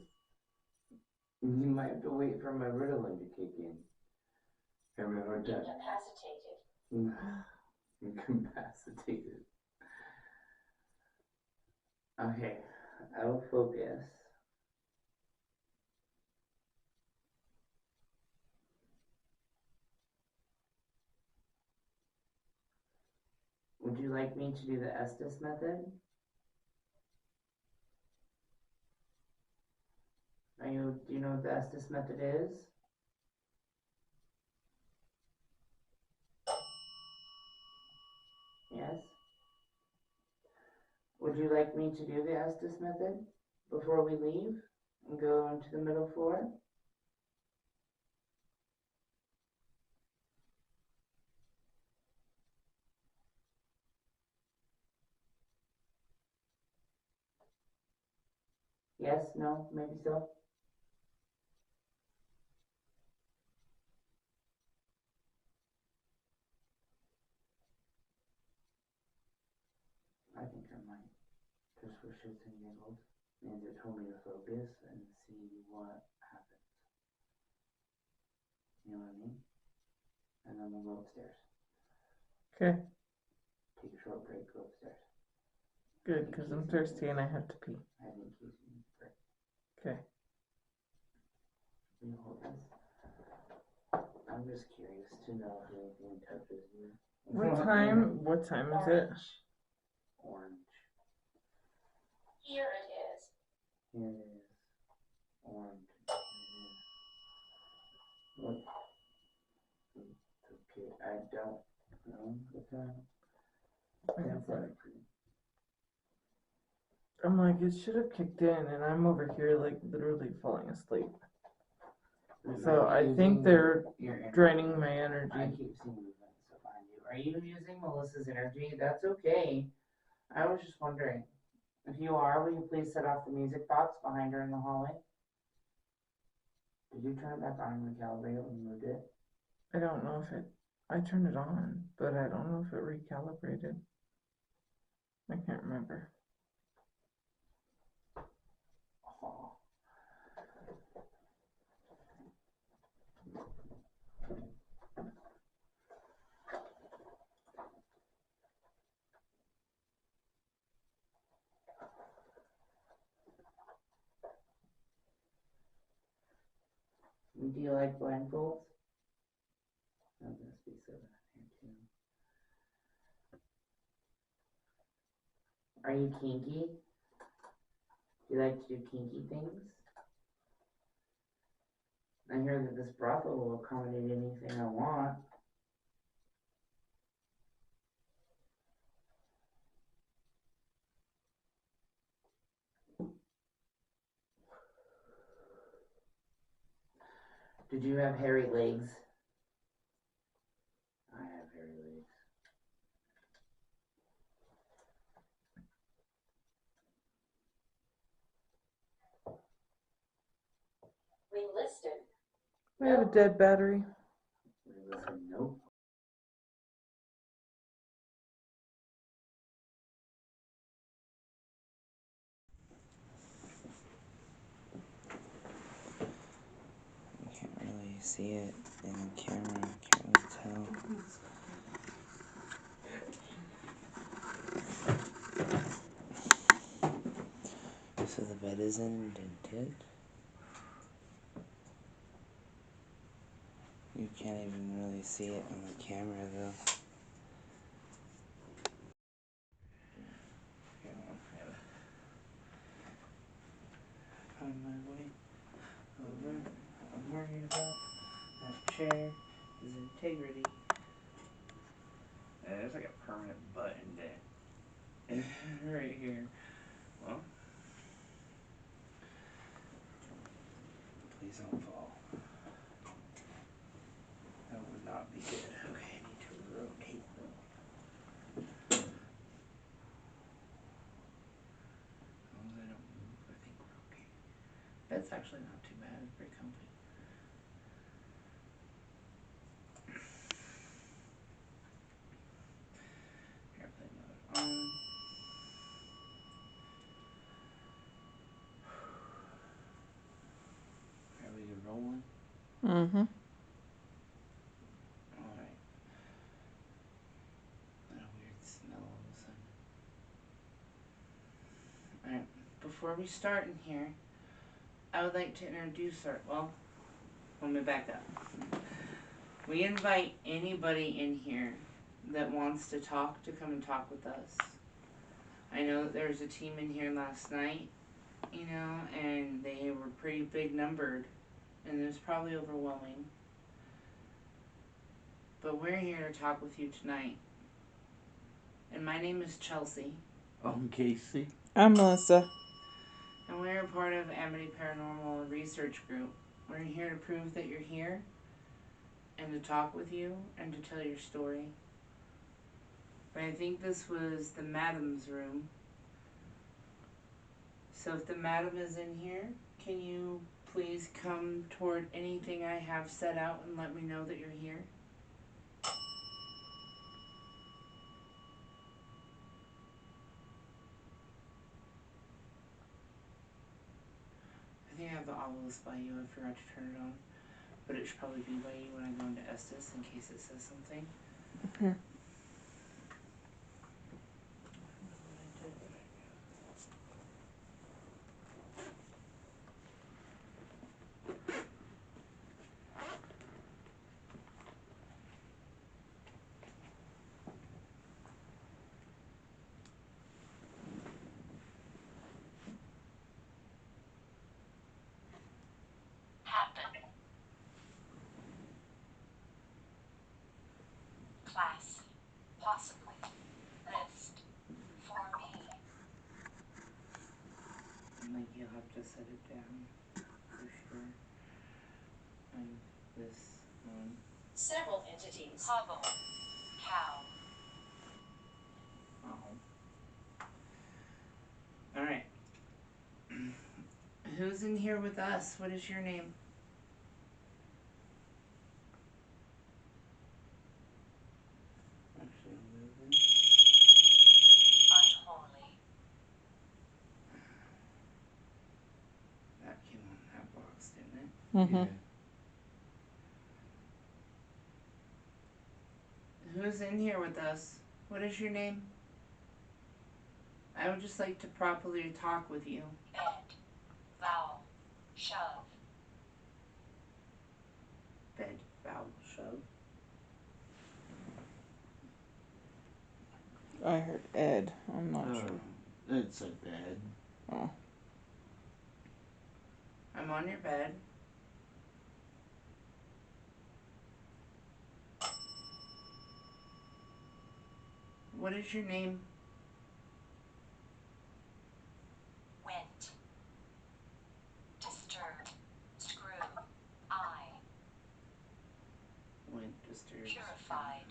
You might have to wait for my Ritalin to kick in. Having a hard time. Incapacitated. Okay, I will focus. Would you like me to do the Estes method? Do you know what the Estes method is? Yes? Would you like me to do the Estes method before we leave and go into the middle floor? Yes, no, maybe so. I think I might, just for shits and giggles. Means it told me to focus and see what happens. You know what I mean? And then we'll go upstairs. Okay, Take a short break, go upstairs. good, because I'm thirsty and I have to pee. I think he's in the break. Okay. You hold this. I'm just curious to know if anything touches you. What time is it? Orange. Here it is. Here it is. Orange. Here it is. What? Okay, I don't know what that. I'm like, it should have kicked in, and I'm over here, like, literally falling asleep. So I think they're draining my energy. I keep seeing movement stuff behind you. Are you using Melissa's energy? That's okay. I was just wondering. If you are, will you please set off the music box behind her in the hallway? Did you turn it back on and recalibrate it when you moved it? I don't know if I turned it on, but I don't know if it recalibrated. I can't remember. Oh. Do you like blindfolds? I'm gonna speak seven here too. Are you kinky? Do you like to do kinky things? I hear that this brothel will accommodate anything I want. Did you have hairy legs? I have hairy legs. We listed. We have a dead battery. Listen, nope. You can't really see it in the camera. Can't really tell. So the bed is indented. You can't even really see it on the camera though. On my way over, I'm worried about that chair's integrity. There's like a permanent button dent right here. Well, please don't fall. That would not be good. Okay, I need to rotate them. As long as I don't move, I think we're okay. Bed's actually not too bad. It's pretty comfy. Airplane mode on. Are we rolling? Mm-hmm. Alright. What a weird smell all of a sudden. Alright, before we start in here, I would like to introduce let me back up. We invite anybody in here that wants to talk to come and talk with us. I know that there was a team in here last night, and they were pretty big numbered, and it was probably overwhelming. But we're here to talk with you tonight. And my name is Chelsea. I'm Casey. I'm Melissa. And we're a part of Amity Paranormal Research Group. We're here to prove that you're here, and to talk with you, and to tell your story. But I think this was the madam's room. So if the madam is in here, can you please come toward anything I have set out and let me know that you're here? I think I have the obelisk by you. I forgot to turn it on. But it should probably be by you when I go into Estes in case it says something. Okay. Class. Possibly. List. For me. Like you'll have to set it down for sure. And this one. Several entities. Hobble. Cow. Alright. Who's in here with us? What is your name? Actually, I'm moving. Unholy. That came on that box, didn't it? Mm-hmm. Yeah. Who's in here with us? What is your name? I would just like to properly talk with you. Bed. Vowel. Shove. Bed, vowel, shove. I heard Ed. I'm not sure. It's a bed. Oh. I'm on your bed. What is your name? Went. Disturbed. Screw. I. Went disturbed. Purified.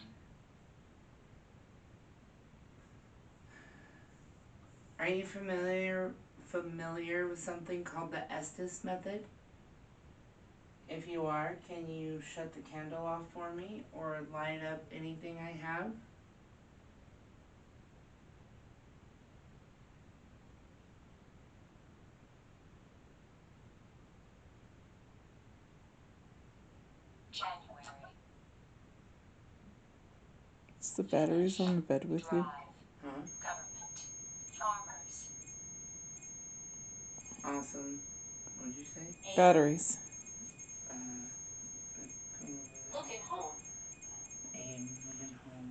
Are you familiar with something called the Estes method? If you are, can you shut the candle off for me or light up anything I have? January. Is the batteries on the bed with you? Drive. Huh? Government. Farmers. Awesome. What'd you say? Batteries. Look at home. Aim, looking home.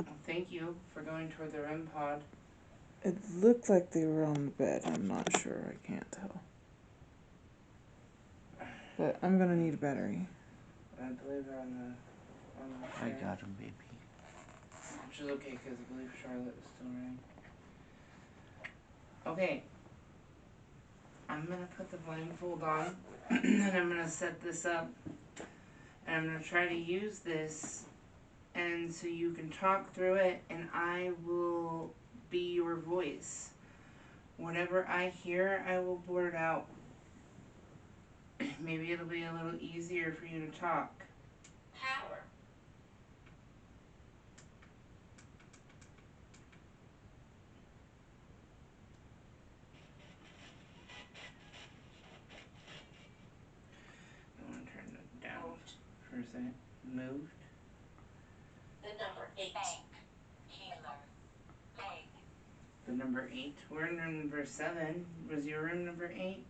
Well, thank you for going toward the REM pod. It looked like they were on the bed. I'm not sure. I can't tell. But I'm gonna need a battery. I believe they're on the I chair. got him, baby. is okay because I believe Charlotte is still running. Okay. I'm gonna put the blindfold on and I'm gonna set this up and I'm gonna try to use this and so you can talk through it and I will be your voice. Whatever I hear, I will blurt out. Maybe it'll be a little easier for you to talk. Power. I want to turn it down for a second. Moved. The number 8. Bank. Healer. Egg. The number 8. We're in room number 7. Was your room number 8?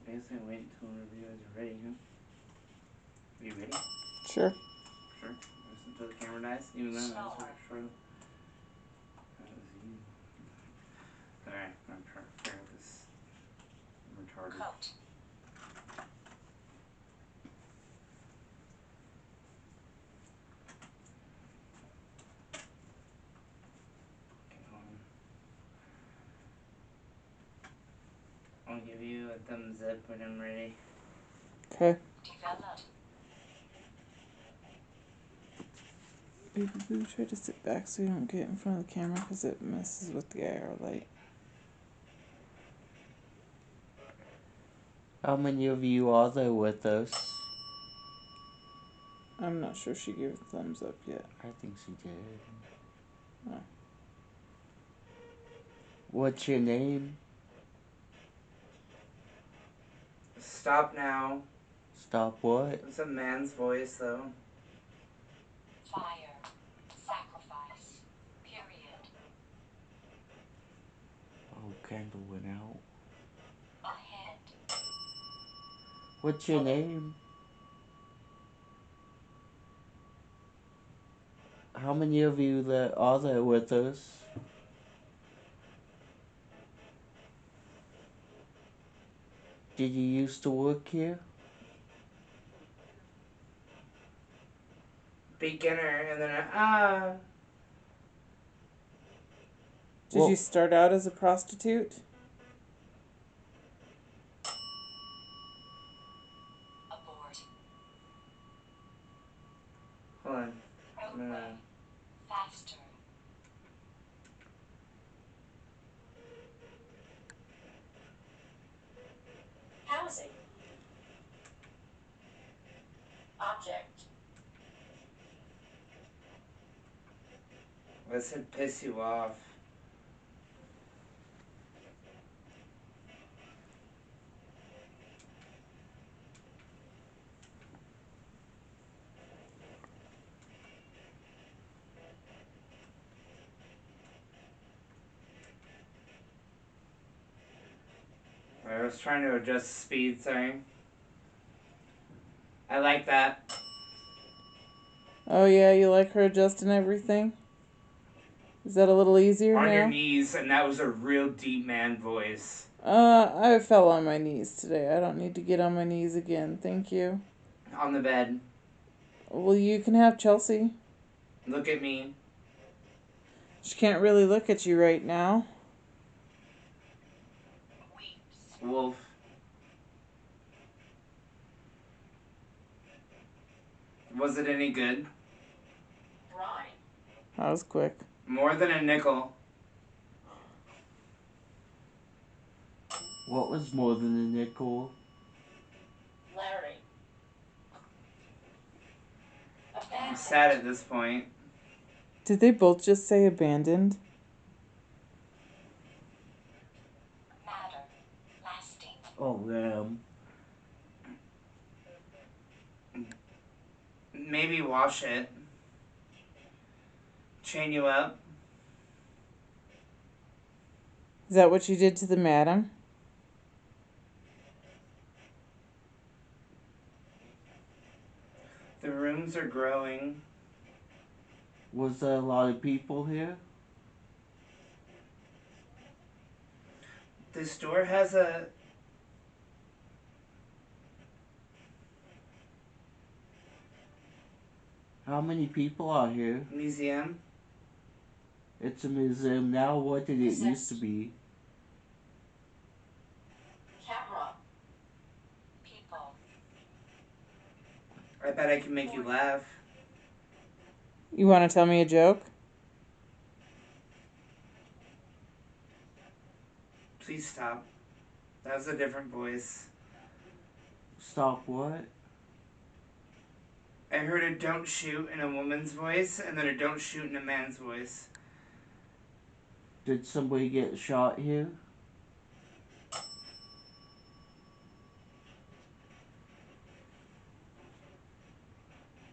I guess I wait until whenever you guys are ready, huh? Are you ready? Sure. Sure. Just until the camera dies, even though that's what it's for. That was you. Alright, I'm trying to figure out this. I'm retarded. Coat. Okay, hold on. I'll give you a thumbs up when I'm ready. Okay. Developed. Baby boo, try to sit back so you don't get in front of the camera because it messes with the IR light. How many of you are there with us? I'm not sure she gave a thumbs up yet. I think she did. Oh. What's your name? Stop now. Stop what? It's a man's voice, though. Fire. Sacrifice. Period. Oh, candle went out. Ahead. What's your name? How many of you that are there with us? Did you used to work here? Beginner, and then Did you start out as a prostitute? Abort. Hold on. Roadway. Faster. Housing. Object. This would piss you off. I was trying to adjust speed, sorry. I like that. Oh yeah, you like her adjusting everything? Is that a little easier On now? your knees, and that was a real deep man voice. I fell on my knees today. I don't need to get on my knees again. Thank you. On the bed. Well, you can have Chelsea. Look at me. She can't really look at you right now. Weeps. Wolf. Was it any good? Brine. That was quick. More than a nickel. What was more than a nickel? Larry. I'm Abandoned. sad at this point. Did they both just say abandoned? Matter. Lasting. Oh, maybe wash it. Chain you up. Is that what you did to the madam? The rooms are growing. Was there a lot of people here? The store has a... How many people are here? museum. It's a museum now. What did it used to be? Camera. People. I bet I can make you laugh. You want to tell me a joke? Please stop. That was a different voice. Stop what? I heard a don't shoot in a woman's voice and then a don't shoot in a man's voice. Did somebody get shot here?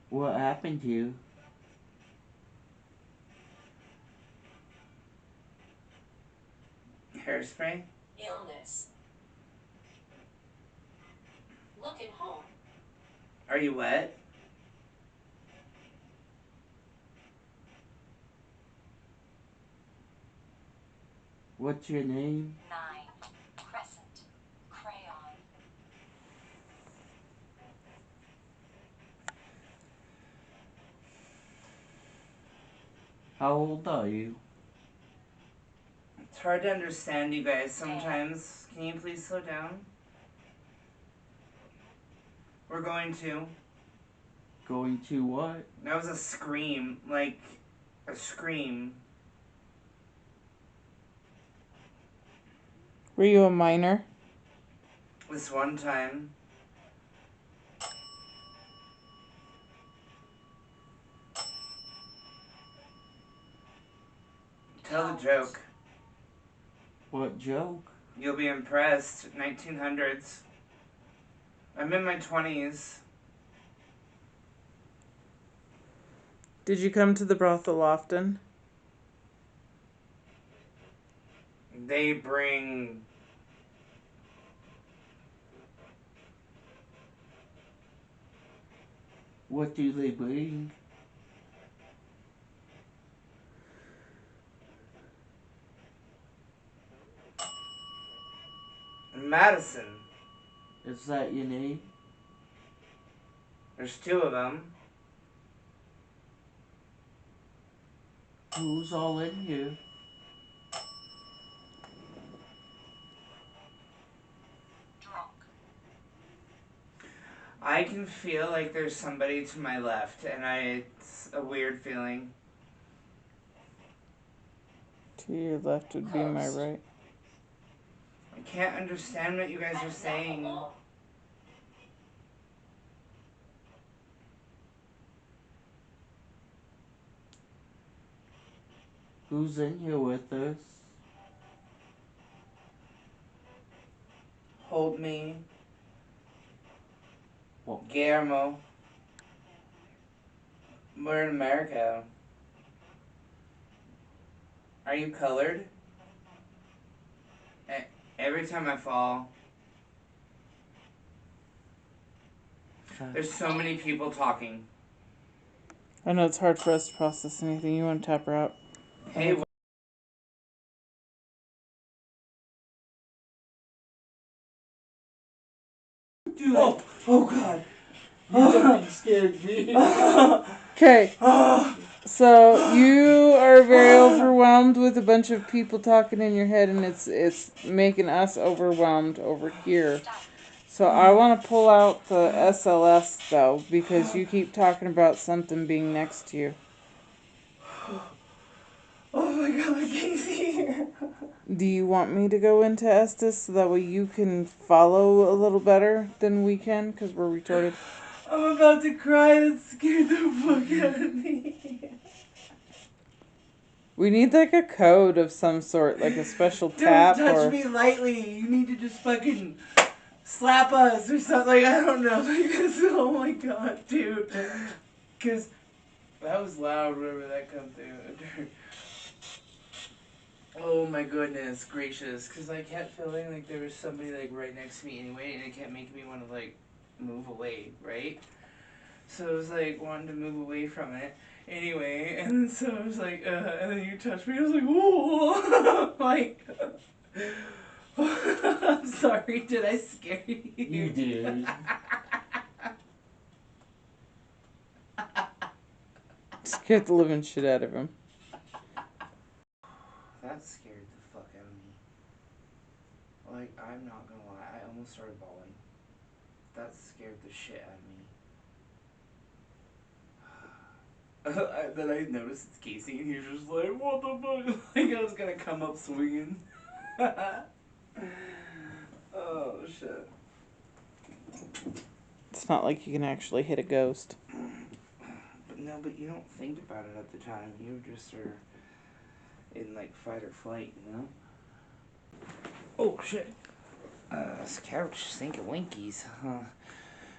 What happened to you? Hairspray? Illness. Looking home. Are you wet? What's your name? 9. Crescent. Crayon. How old are you? It's hard to understand you guys sometimes. Can you please slow down? We're going to. Going to what? That was a scream. Like, a scream. Were you a minor? This one time. Tell the joke. What joke? You'll be impressed. 1900s. I'm in my 20s. Did you come to the brothel often? They bring... What do they bring? Madison. Is that your name? There's 2 of them. Who's all in here? Drunk. I can feel like there's somebody to my left, and it's a weird feeling. To your left would be my right. I can't understand what you guys are saying. Who's in here with us? Hold me. What? Guillermo. We're in America. Are you colored? Every time I fall. There's so many people talking. I know it's hard for us to process anything. You want to tap her out? Hey, Dude, oh God. you fucking scared me. Okay. So you are very overwhelmed with a bunch of people talking in your head, and it's making us overwhelmed over here. So I want to pull out the SLS though, because you keep talking about something being next to you. Oh my God, Casey. Do you want me to go into Estes so that way you can follow a little better than we can, because we're retarded? I'm about to cry. That scared the fuck out of me. We need like a code of some sort, like a special tap Don't touch or... me lightly. You need to just fucking slap us or something. Like, I don't know. Like this. Oh my God, dude. Because that was loud whenever that come through. Oh my goodness gracious. Because I kept feeling like there was somebody like right next to me anyway, and it kept making me want to like move away, right? So I was like wanting to move away from it. Anyway, and then so I was like, and then you touched me, I was like, ooh, like, I'm sorry, did I scare you? You did. Scared the living shit out of him. That scared the fuck out of me. Like, I'm not gonna lie, I almost started bawling. That scared the shit out of me. Then I noticed it's Casey, and he was just like, what the fuck? Like, I was gonna come up swinging. Oh, shit. It's not like you can actually hit a ghost. But no, but you don't think about it at the time. You just are in, like, fight or flight, you know? Oh, shit. This couch, stinking winkies. Huh.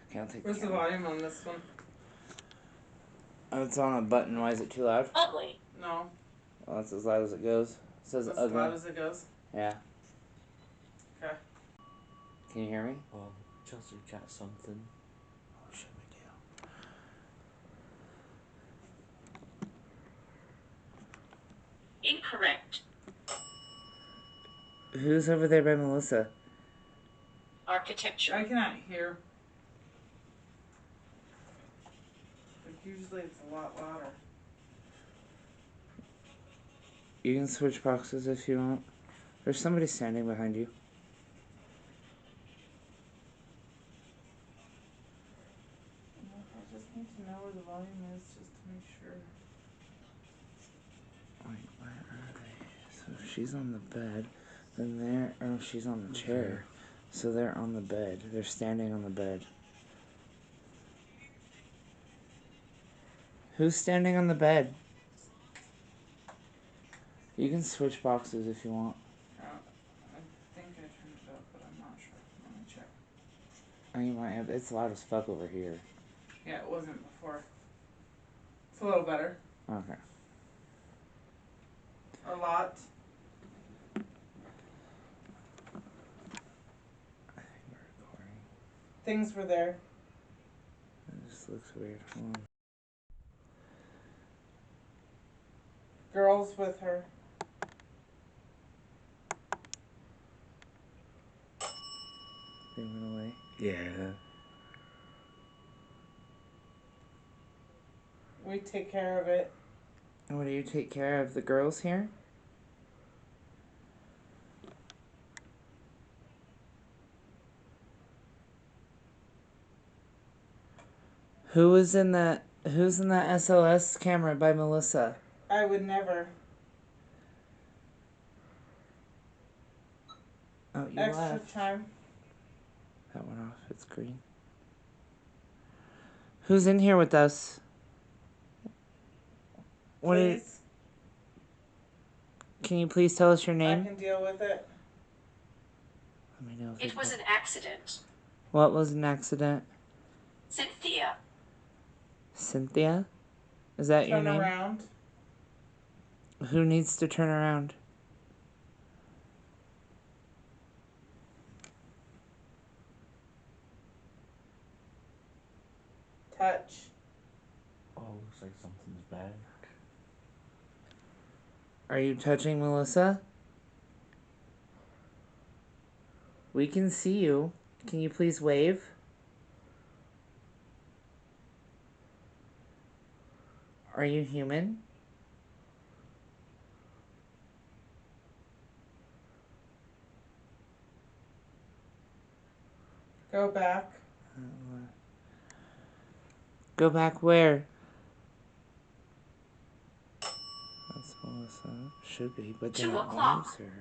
Okay, I'll take Where's the camera. volume on this one? Oh, it's on a button. Why is it too loud? Ugly. No. Oh, that's as loud as it goes. It says As ugly. loud as it goes. Yeah. Okay. Can you hear me? Chelsea got something. Oh, shit, we do. Incorrect. Who's over there by Melissa? Architecture. I cannot hear. Like, usually it's a lot louder. You can switch boxes if you want. There's somebody standing behind you. I just need to know where the volume is just to make sure. Wait, where are they? So she's on the bed. Then they're... Oh, she's on the chair. So they're on the bed. They're standing on the bed. Who's standing on the bed? You can switch boxes if you want. I think I turned it up, but I'm not sure. Let me check. Oh, you might have... It's loud as fuck over here. Yeah, it wasn't before. It's a little better. Okay. A lot. I think we're recording. Things were there. It just looks weird. Hold on. Girls with her. They went away. Yeah. We take care of it. And what do you take care of? The girls here? Who's in that SLS camera by Melissa? I would never. Oh, you Extra left. time. That went off. It's green. Who's in here with us? What is? Please. Can you please tell us your I name? can deal with it. Let me know if It was an accident. What was an accident? Cynthia. Cynthia? Is that your Turn name? around. Who needs to turn around? Touch. Oh, looks like something's bad. Are you touching Melissa? We can see you. Can you please wave? Are you human? Go back. Go back where? That's Melissa. Should be, but then 2 it o'clock. moves her.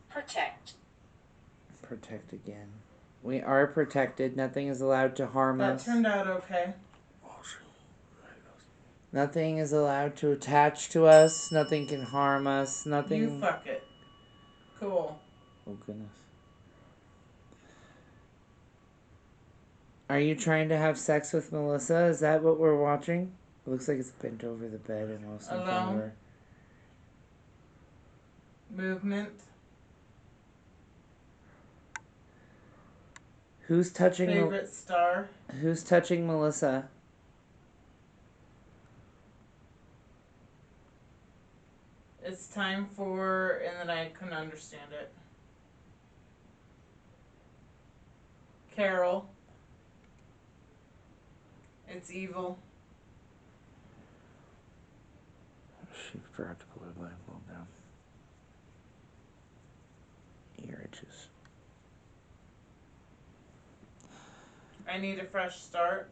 Protect. Protect again. We are protected. Nothing is allowed to harm That us. turned out okay. Nothing is allowed to attach to us. Nothing can harm us. Nothing. You fuck it. Cool. Oh, goodness. Are you trying to have sex with Melissa? Is that what we're watching? It looks like it's bent over the bed and while something Alone. over. Movement. Who's touching Favorite star. Who's touching Melissa? It's time for, and then I couldn't understand it. Carol. It's evil. She forgot to pull her light bulb down. Ear itches. I need a fresh start.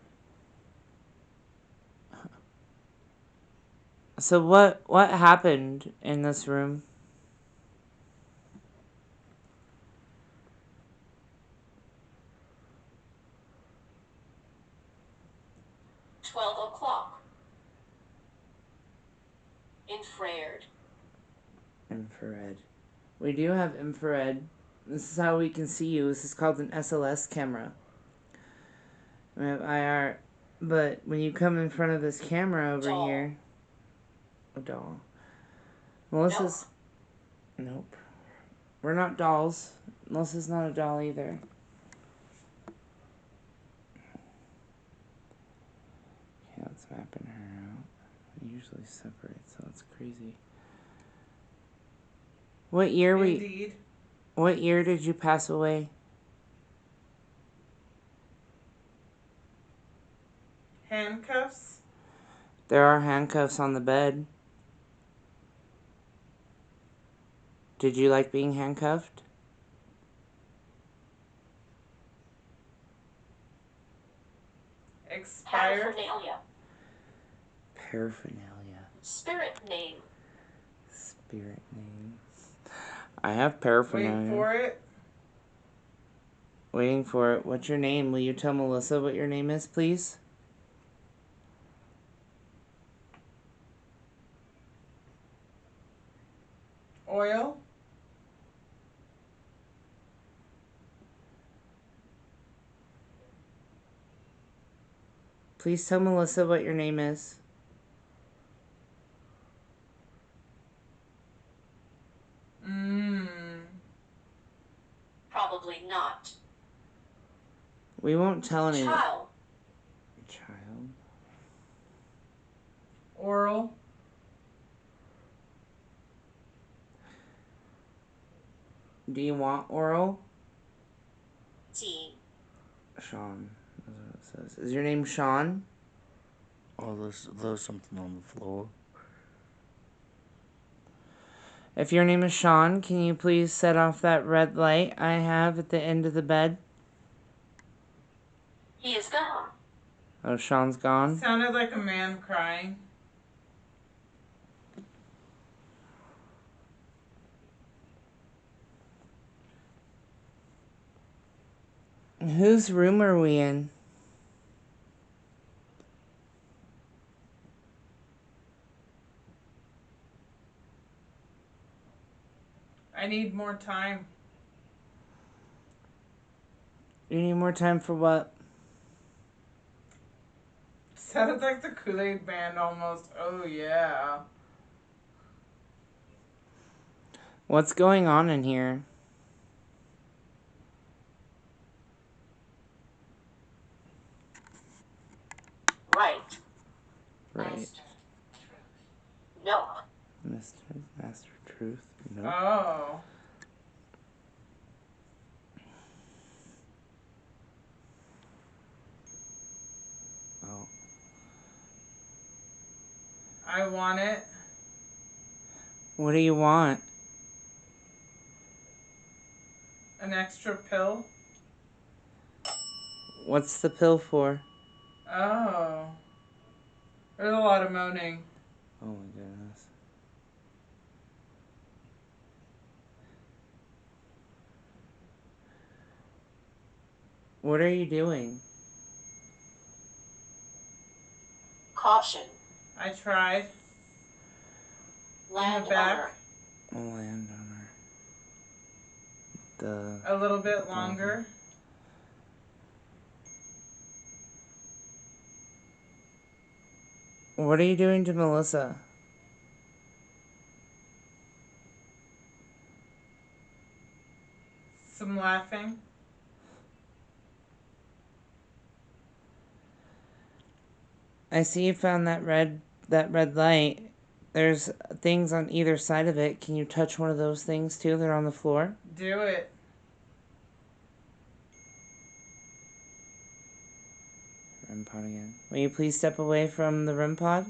So what happened in this room? $12 infrared. Infrared. We do have infrared. This is how we can see you. This is called an SLS camera. We have IR. But when you come in front of this camera over Doll. here... A doll. Melissa's... Nope. We're not dolls. Melissa's not a doll either. Okay, let's mapping her out. We usually separate, so that's crazy. What year Indeed. What year did you pass away? Handcuffs. There are handcuffs on the bed. Did you like being handcuffed? Expired. Paraphernalia. Paraphernalia. Spirit name. Spirit name. I have paraphernalia. Wait for it. Waiting for it. What's your name? Will you tell Melissa what your name is, please? Oil. Please tell Melissa what your name is. Probably not. We won't tell anyone. Child. Child. Oral. Do you want oral? Teen. Sean. That's what it says. Is your name Sean? Oh, there's something on the floor. If your name is Sean, can you please set off that red light I have at the end of the bed? He is gone. Oh, Sean's gone? Sounded like a man crying. Whose room are we in? I need more time. You need more time for what? Sounded like the Kool-Aid band almost. Oh, yeah. What's going on in here? Right. Right. No. Master Truth. Nope. Oh. Oh. I want it. What do you want? An extra pill. What's the pill for? Oh. There's a lot of moaning. Oh my goodness. What are you doing? Caution. I tried. In the Landowner. back. A landowner. The... A little bit longer. What are you doing to Melissa? Some laughing. I see you found that red light. There's things on either side of it. Can you touch one of those things too? They're on the floor. Do it. REM pod again. Will you please step away from the REM pod?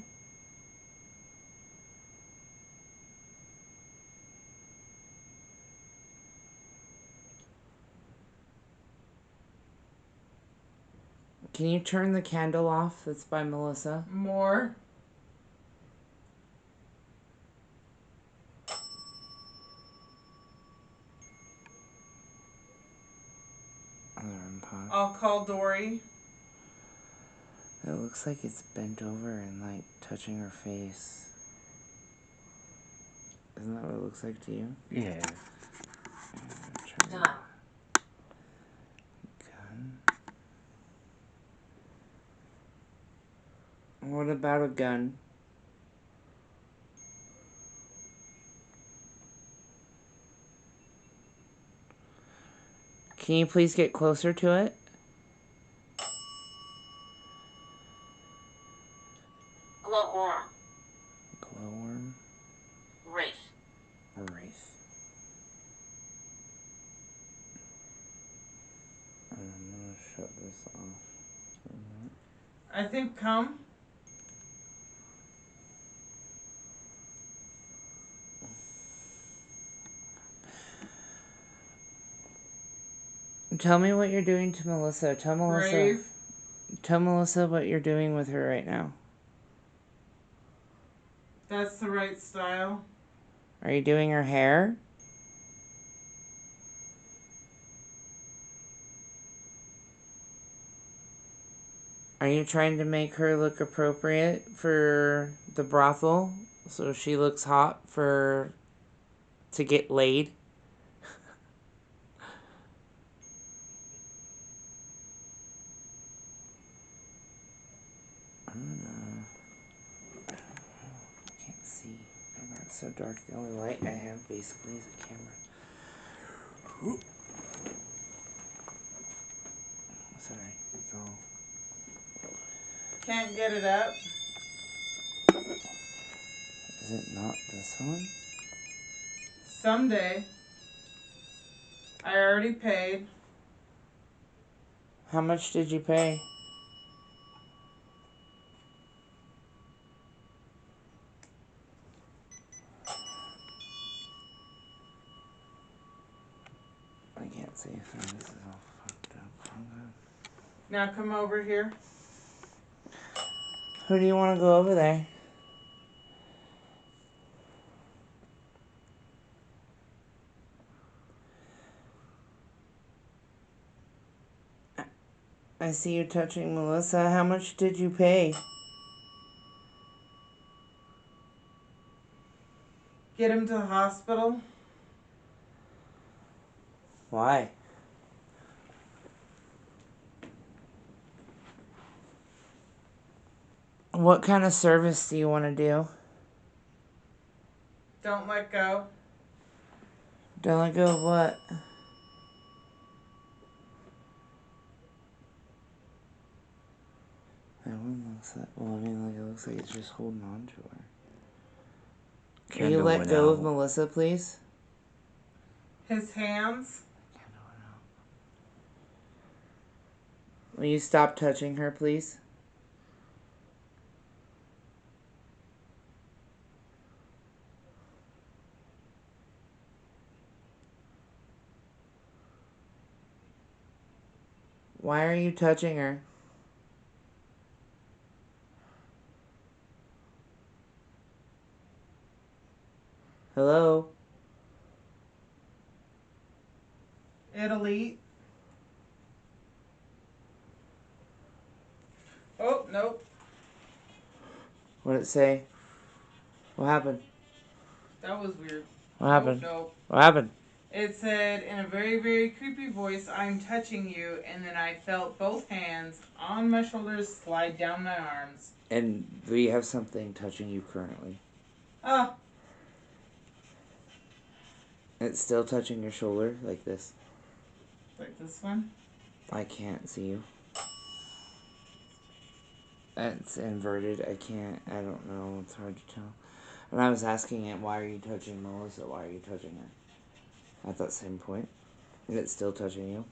Can you turn the candle off that's by Melissa? More. On the REM pod. I'll call Dory. It looks like it's bent over and like touching her face. Isn't that what it looks like to you? Yeah. Done. Gun. What about a gun? Can you please get closer to it? Glowworm. Glowworm. Wraith. Wraith. I'm gonna shut this off for a minute. I think come. Tell me what you're doing to Melissa. Tell Melissa. Brave. Tell Melissa what you're doing with her right now. That's the right style. Are you doing her hair? Are you trying to make her look appropriate for the brothel so she looks hot to get laid? I can't see. It's so dark. The only light I have basically is a camera. Sorry, it's all. Can't get it up. Is it not this one? Someday. I already paid. How much did you pay? I can't see. Oh, this is all fucked up. Now come over here. Who do you want to go over there? I see you touching Melissa. How much did you pay? Get him to the hospital. Why? What kind of service do you want to do? Don't let go. Don't let go of what? That one looks like, well, I mean, like, it looks like it's just holding on to her. Can you Candle let went go of out. Melissa, please? His hands. Candle went out. Will you stop touching her, please? Why are you touching her? Hello? It'll eat. Oh, nope. What did it say? What happened? That was weird. What happened? Nope. What happened? It said in a very, very creepy voice, I'm touching you, and then I felt both hands on my shoulders slide down my arms. And we have something touching you currently. Ah. It's still touching your shoulder, like this. Like this one? I can't see you. It's inverted. I don't know. It's hard to tell. And I was asking it, why are you touching Melissa? Why are you touching her? At that same point. And it's still touching you?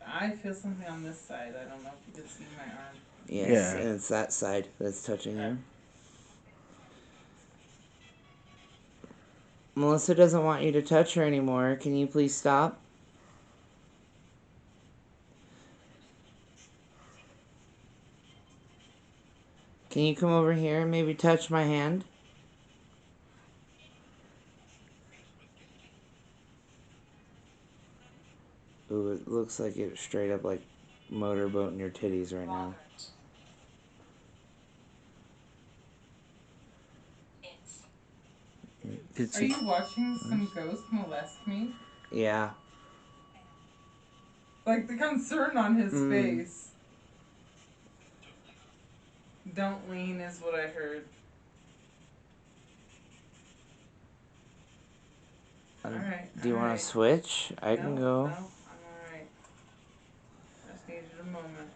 I feel something on this side. I don't know if you can see my arm. Yes, Yeah. and it's that side that's touching you. Melissa doesn't want you to touch her anymore. Can you please stop? Can you come over here and maybe touch my hand? Ooh, it looks like it's straight up like motorboating your titties right now. Are you watching some ghost molest me? Yeah. Like the concern on his face. Don't lean is what I heard. Alright. Do you want to switch? I can go. No, I'm alright. I just needed a moment.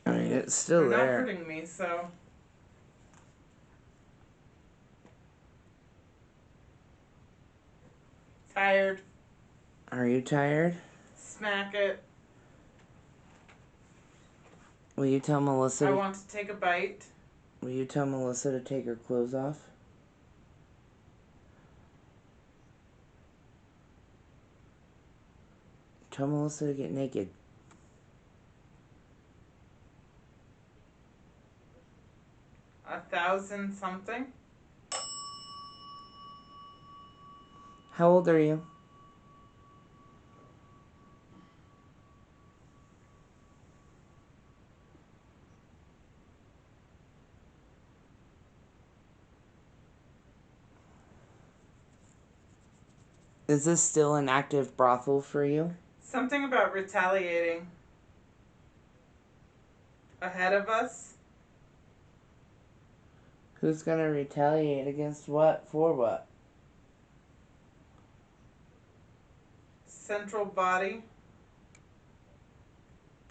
I mean, it's still They're there. not hurting me, so. Tired. Are you tired? Smack it. Will you tell Melissa? I want to take a bite. Will you tell Melissa to take her clothes off? Tell Melissa to get naked. $1,000 something? How old are you? Is this still an active brothel for you? Something about retaliating. Ahead of us? Who's gonna retaliate against what? For what? Central body.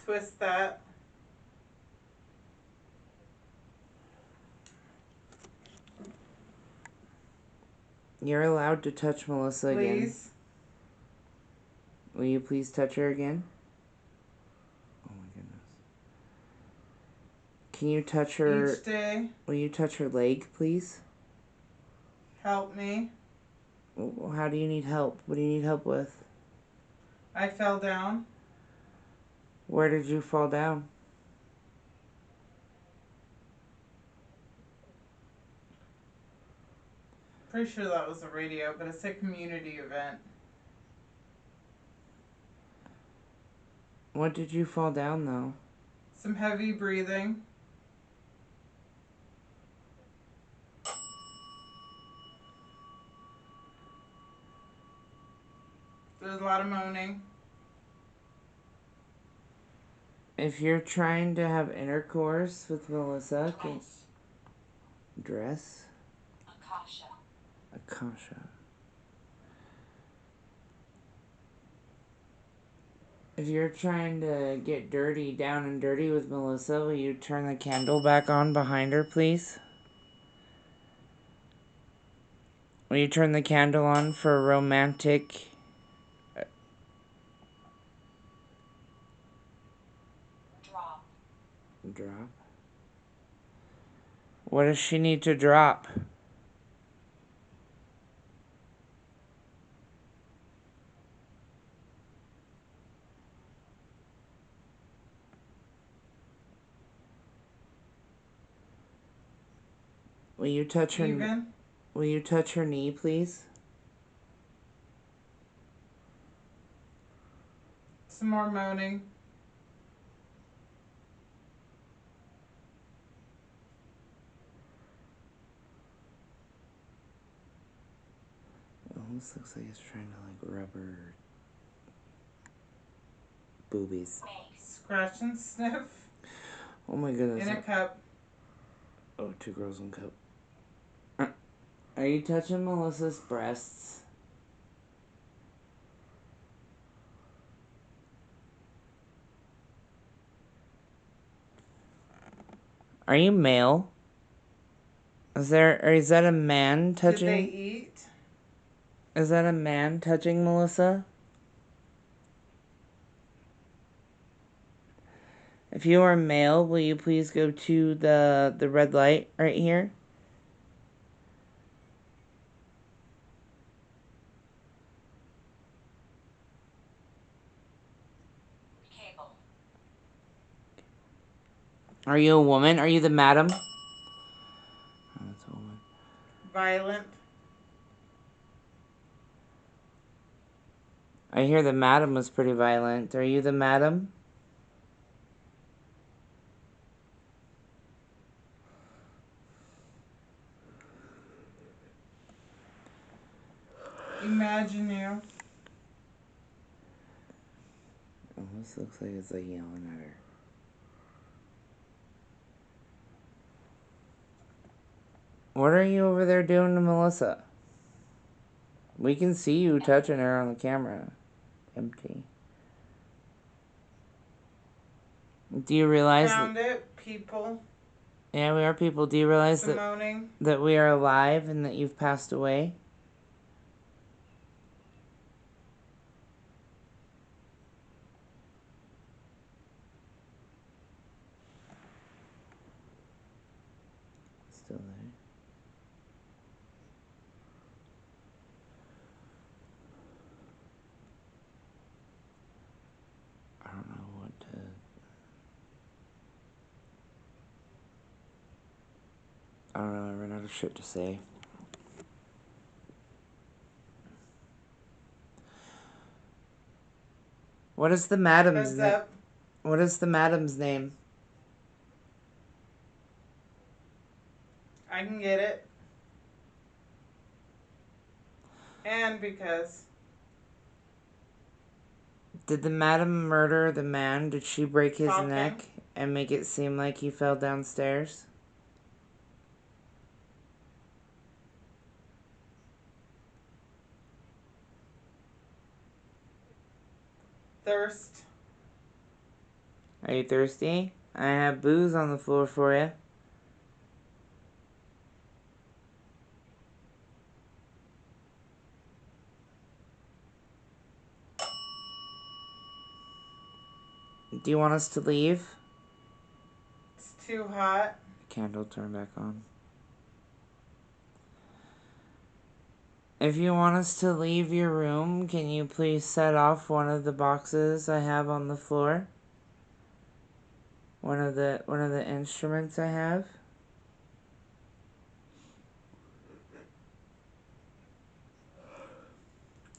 Twist that. You're allowed to touch Melissa again. Please. Will you please touch her again? Oh my goodness. Can you touch her? Each day. Will you touch her leg, please? Help me. How do you need help? What do you need help with? I fell down. Where did you fall down? Pretty sure that was the radio, but it's a community event. What did you fall down, though? Some heavy breathing. There's a lot of moaning. If you're trying to have intercourse with Melissa, dress? Akasha. If you're trying to get dirty, down and dirty with Melissa, will you turn the candle back on behind her, please? Will you turn the candle on for a romantic... Drop? What does she need to drop? Will you touch her? Even. Will you touch her knee, please? Some more moaning. It almost looks like it's trying to like rub her boobies. Scratch and sniff. Oh my goodness. In a cup. Oh, 2 girls, 1 cup. Are you touching Melissa's breasts? Are you male? Is that a man Did they touching? eat? Is that a man touching Melissa? If you are male, will you please go to the red light right here? Cable. Are you a woman? Are you the madam? Oh, that's a woman. Violent. I hear the madam was pretty violent. Are you the madam? Imagine you. Oh, this looks like it's like yelling at her. What are you over there doing to Melissa? We can see you touching her on the camera. Empty. Do you realize Found it. People. Yeah, we are people. Do you realize Simoning. that we are alive and that you've passed away? Still there. I don't know what to... I don't know, I ran out of shit to say. What is the madam's Heads name? up. What is the madam's name? I can get it. And because. Did the madam murder the man? Did she break his Talking. neck and make it seem like he fell downstairs? Thirst. Are you thirsty? I have booze on the floor for you. Do you want us to leave? It's too hot. Candle turn back on. If you want us to leave your room, can you please set off one of the boxes I have on the floor? One of the instruments I have?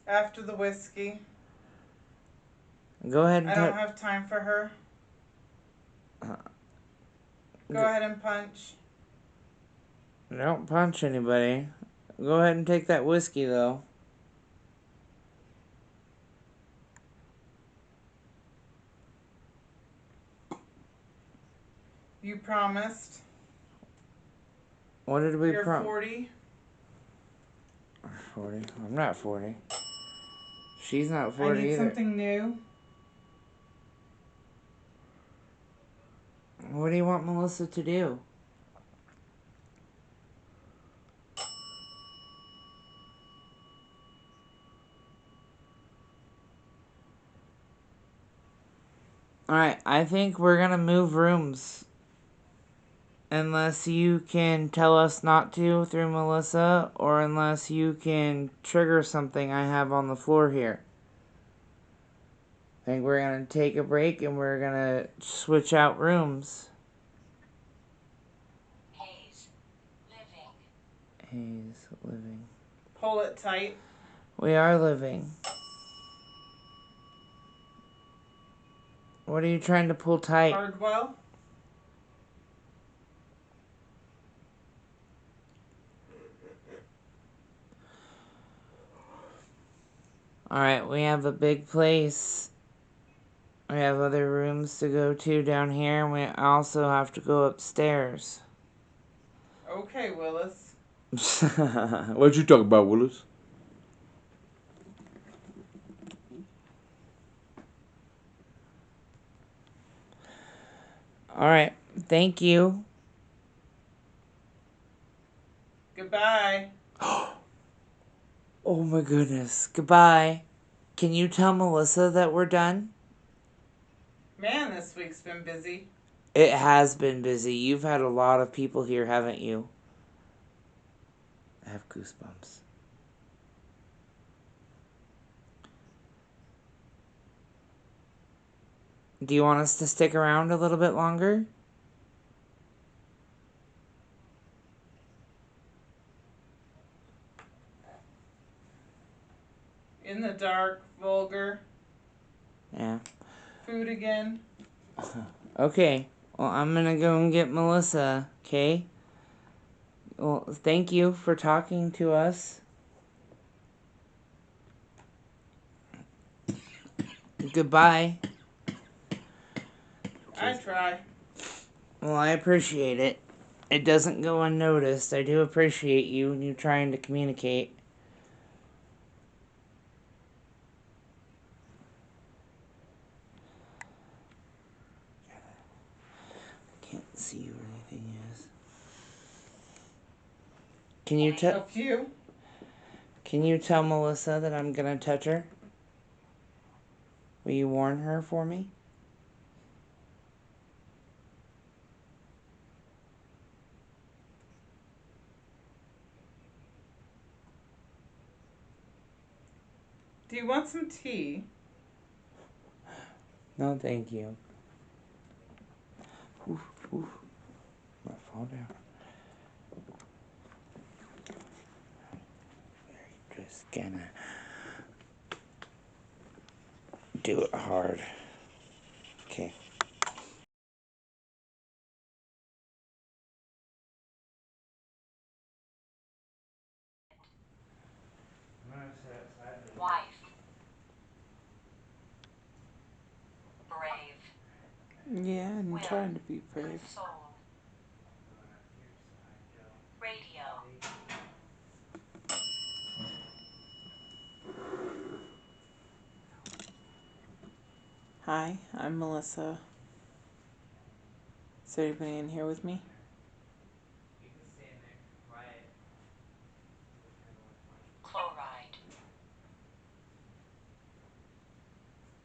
After the whiskey. Go ahead and I don't have time for her. Go ahead and punch. Don't punch anybody. Go ahead and take that whiskey, though. You promised. What did we You're 40. 40. I'm not 40. She's not I 40 need either. something new. What do you want Melissa to do? Alright, I think we're gonna move rooms. Unless you can tell us not to through Melissa, or unless you can trigger something I have on the floor here. I think we're gonna take a break and we're gonna switch out rooms. Haze. Living. He's living. Pull it tight. We are living. What are you trying to pull tight? Hardwell. Alright, we have a big place. We have other rooms to go to down here, and we also have to go upstairs. Okay, Willis. What you talking about, Willis? Alright, thank you. Goodbye. Oh my goodness. Goodbye. Can you tell Melissa that we're done? Man, this week's been busy. It has been busy. You've had a lot of people here, haven't you? I have goosebumps. Do you want us to stick around a little bit longer? In the dark, vulgar. Yeah. Food again. Okay. Well, I'm gonna go and get Melissa, okay? Well, thank you for talking to us. Goodbye. I try. Well, I appreciate it. It doesn't go unnoticed. I do appreciate you and you trying to communicate. Can't see where anything is. Can you A few. Can you tell Melissa that I'm gonna touch her? Will you warn her for me? Do you want some tea? No, thank you. Oof, oof. I'm gonna fall down. Just gonna do it hard. Okay. Wife. Brave. Yeah, I'm Will. trying to be brave. Soul. Radio. Hi, I'm Melissa. Is there anybody in here with me? Chloride.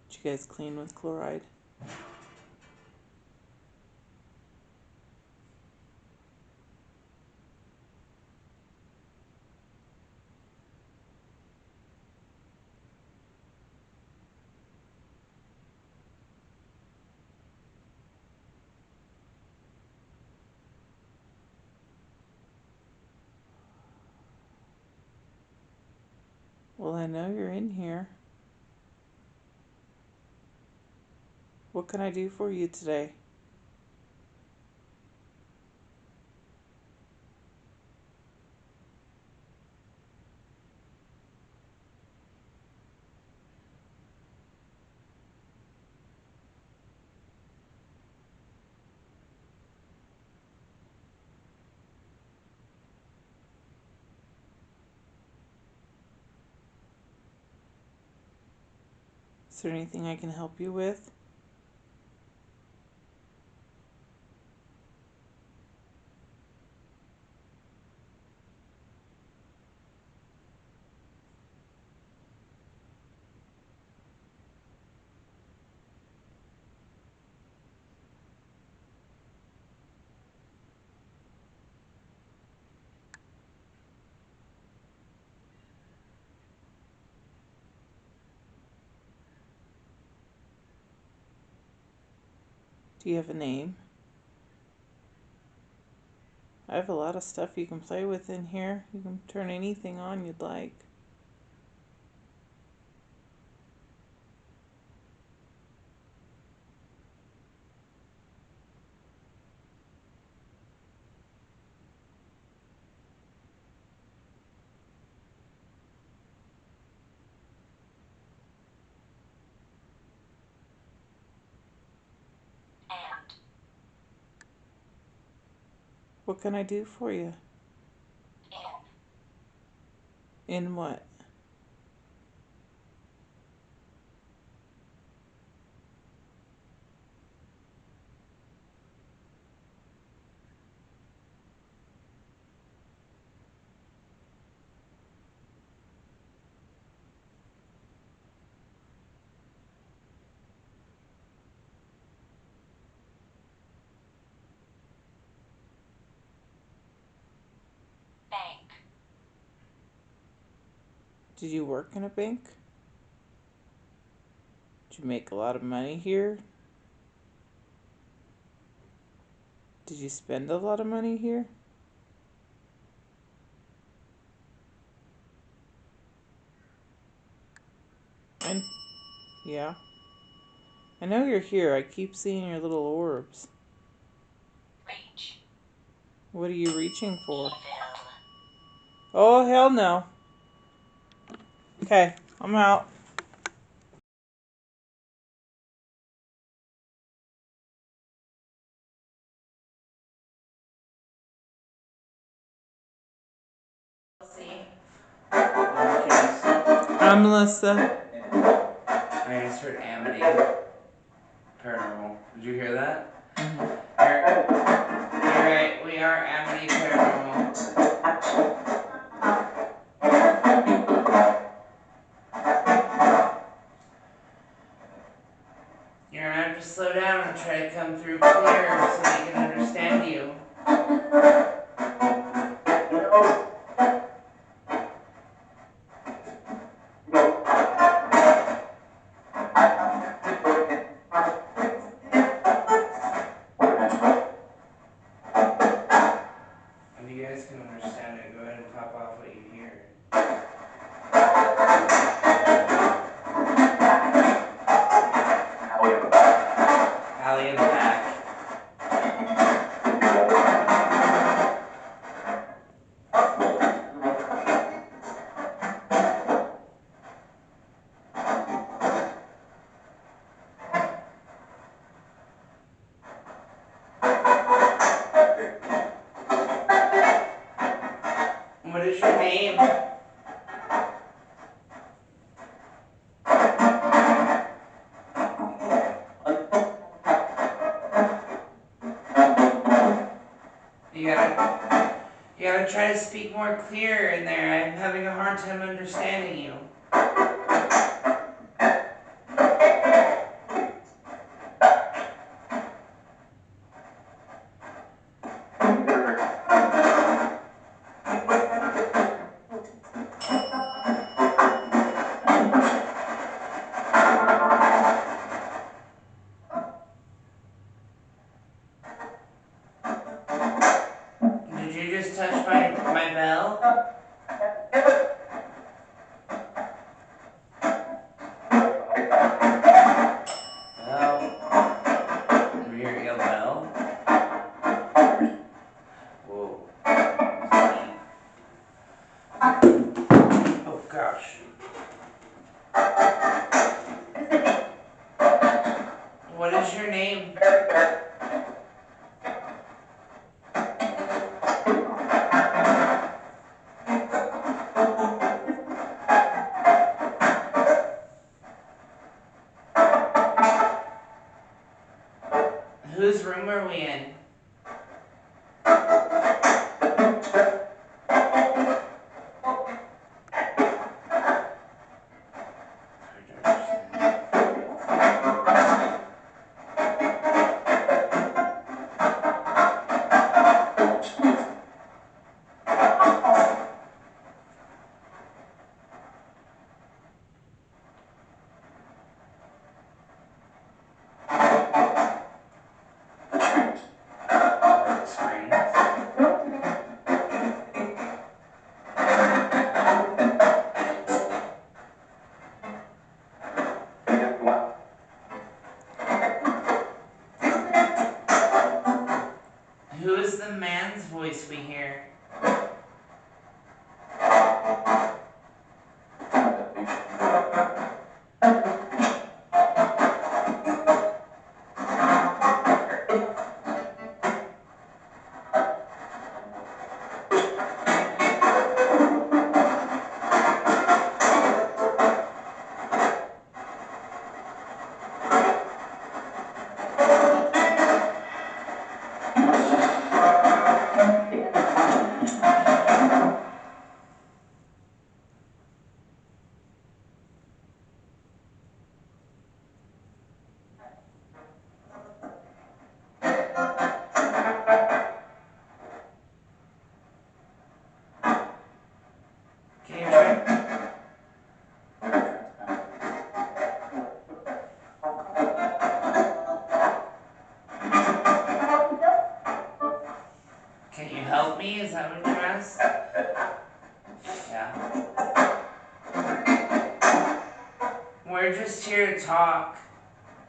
Did you guys clean with chloride? Well, I know you're in here. What can I do for you today? Is there anything I can help you with? Do you have a name? I have a lot of stuff you can play with in here. You can turn anything on you'd like. And. What can I do for you? In. In what? Did you work in a bank? Did you make a lot of money here? Did you spend a lot of money here? And yeah. I know you're here. I keep seeing your little orbs. Reach. What are you reaching for? Evil. Oh, hell no. Okay, I'm out. I'm Melissa. I just heard Amity Paranormal. Did you hear that? You're right, we are Amity Paranormal. You're gonna have to slow down and try to come through clear so we can understand you. If you guys can understand it, go ahead and pop off what you hear. Allie in the back. What is your name? You gotta try to speak more clear in there. I'm having a hard time understanding you. Did you just touch my bell? Bell? Do you hear a bell? Whoa. Oh gosh. What is your name? Whose room are we in? we're just here to talk.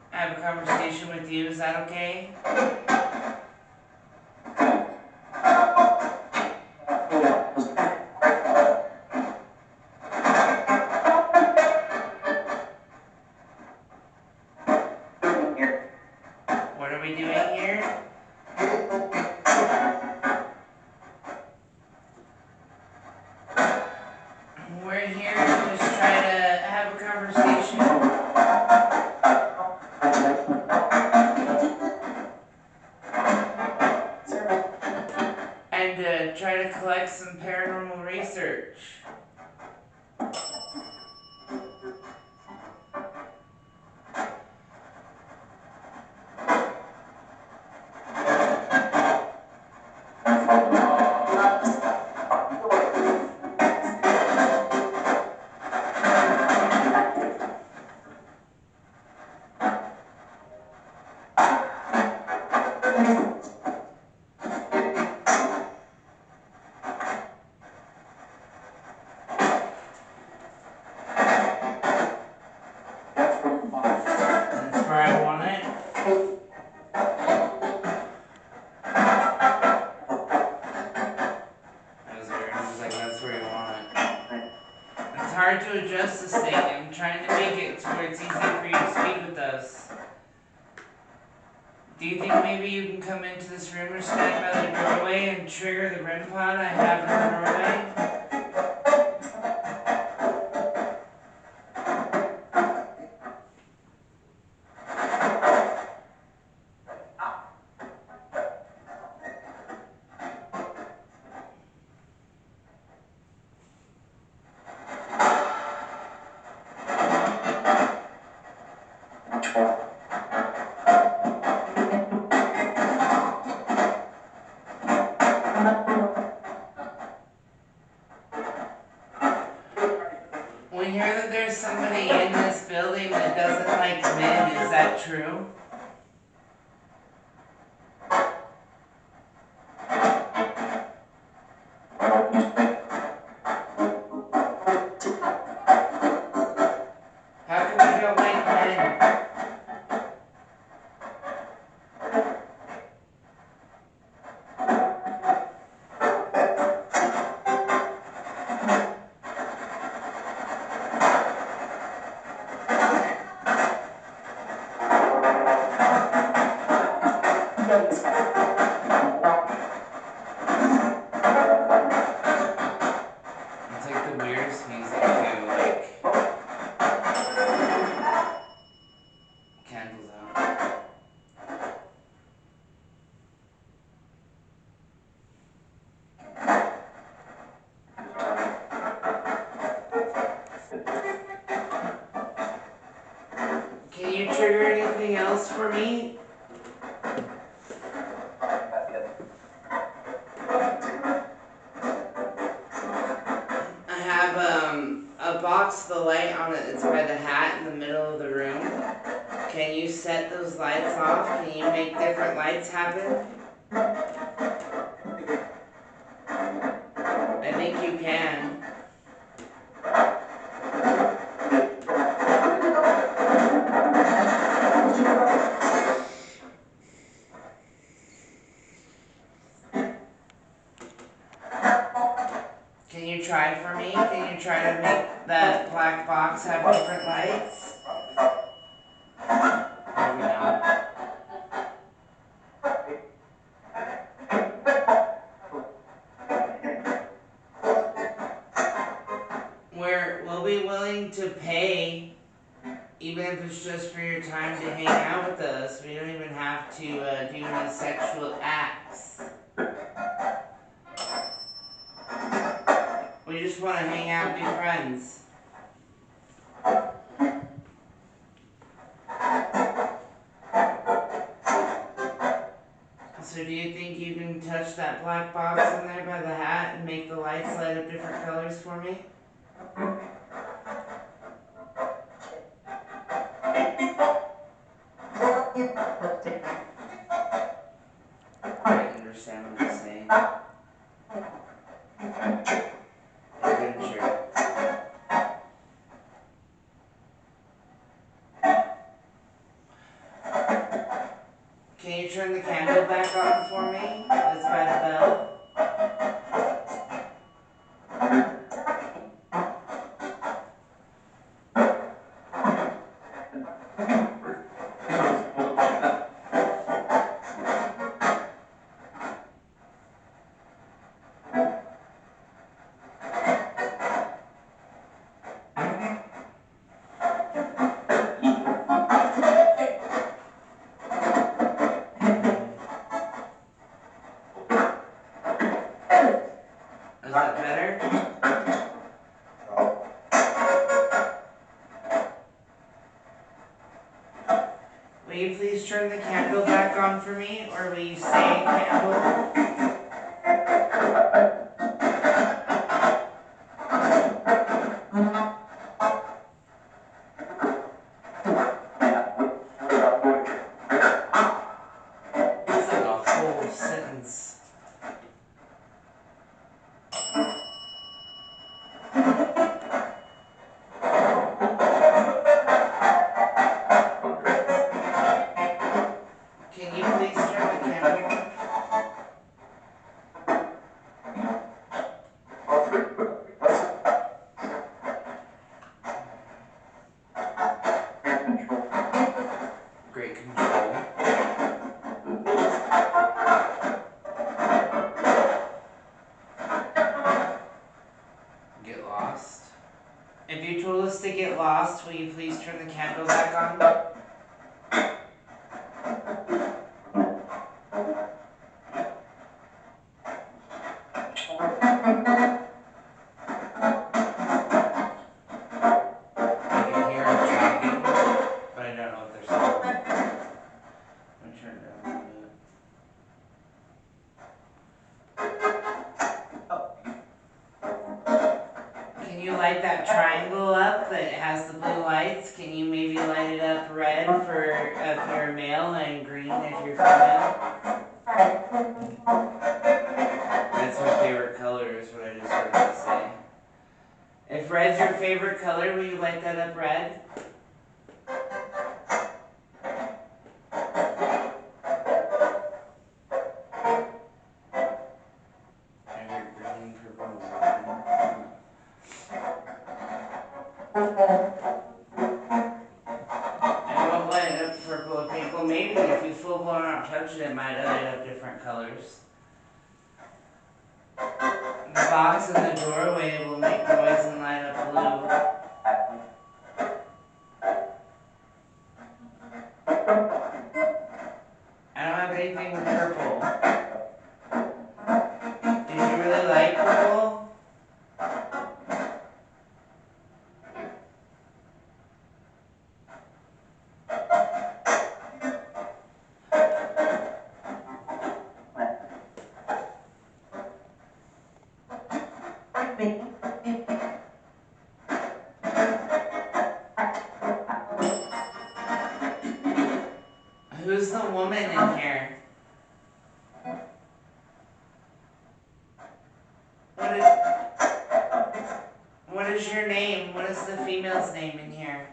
Have a conversation with you. Is that okay? What are we doing here? We're here to just try to have a conversation. And try to collect some paranormal research. That's where I want it. I was like, that's where you want it. It's hard to adjust this thing. I'm trying to make it to where it's easy for you to speak with us. Do you think maybe you can come into this room or stand by the doorway and trigger the REM pod I have in the doorway? We hear that there's somebody in this building that doesn't like men. Is that true? How come you don't like men? It's like the weirdest music too, like candles out. Can you trigger anything else for me? I have a box with a light on it. It's by the hat in the middle of the room. Can you set those lights off? Can you make different lights happen? I think you can. Can you try for me? Can you try to make that black box have different lights? Maybe not. We'll be willing to pay, even if it's just for your time to hang out with us. We don't even have to do any sexual acts. We just want to hang out and be friends. So do you think you can touch that black box in there by the hat and make the lights light up different colors for me? I understand what you're saying. Adventure. turn the candle back on for me? That's by the bell. Is that better? Will you please turn the candle back on for me, or will you say candle? It's like a whole sentence. Can you please turn the candle on? Great control. Get lost. If you told us to get lost, will you please turn the candle back on? I can hear them talking, but I don't know what they're saying. I'm gonna turn it down a little bit. Can you light that triangle up that has the blue lights? Can you maybe light it up red for if you're a male and green if you're female? Red's my favorite color is what I just heard you say. If red's your favorite color, will you light that up red? I heard green, purple, and red. I won't light it up purple or pink. Well, maybe if you full blown out touch it, it might light up different colors. The box in the doorway will make noise and light up blue. I don't have anything with purple. Did you really like purple? Who's the woman in here? What is your name? What is the female's name in here?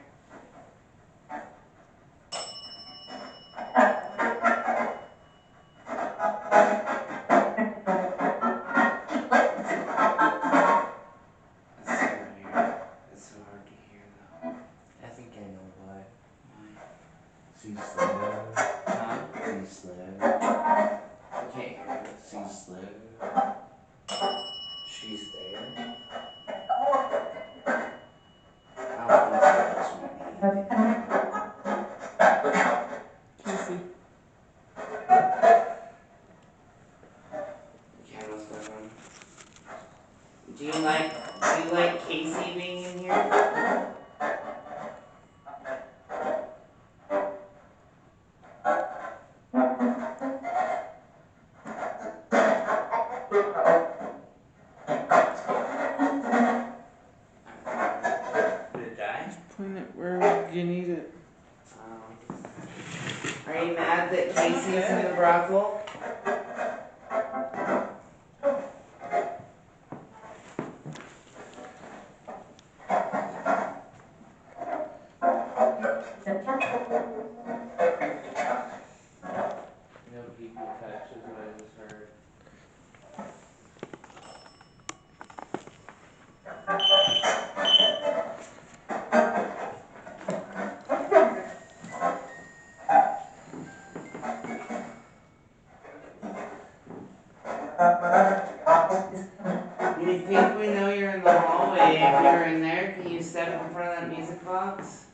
That's so weird. It's so hard to hear though. I think I know why. See Slayer. Huh? See Slayer. I can't hear it. See Slayer. She's there. I don't think so. That's what we need. Casey. Candles back on. Do you like Casey being in here? Did it die? Point it where you need it. Are you mad that Casey's in the brothel? if you're in there, can you step in front of that music box?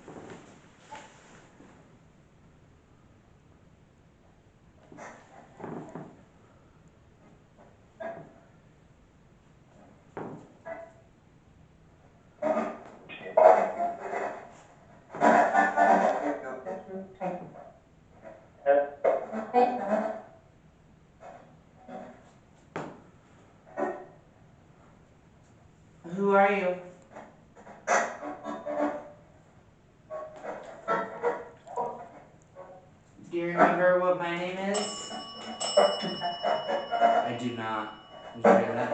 Who are you? Do you remember what my name is? I do not. Did you hear that?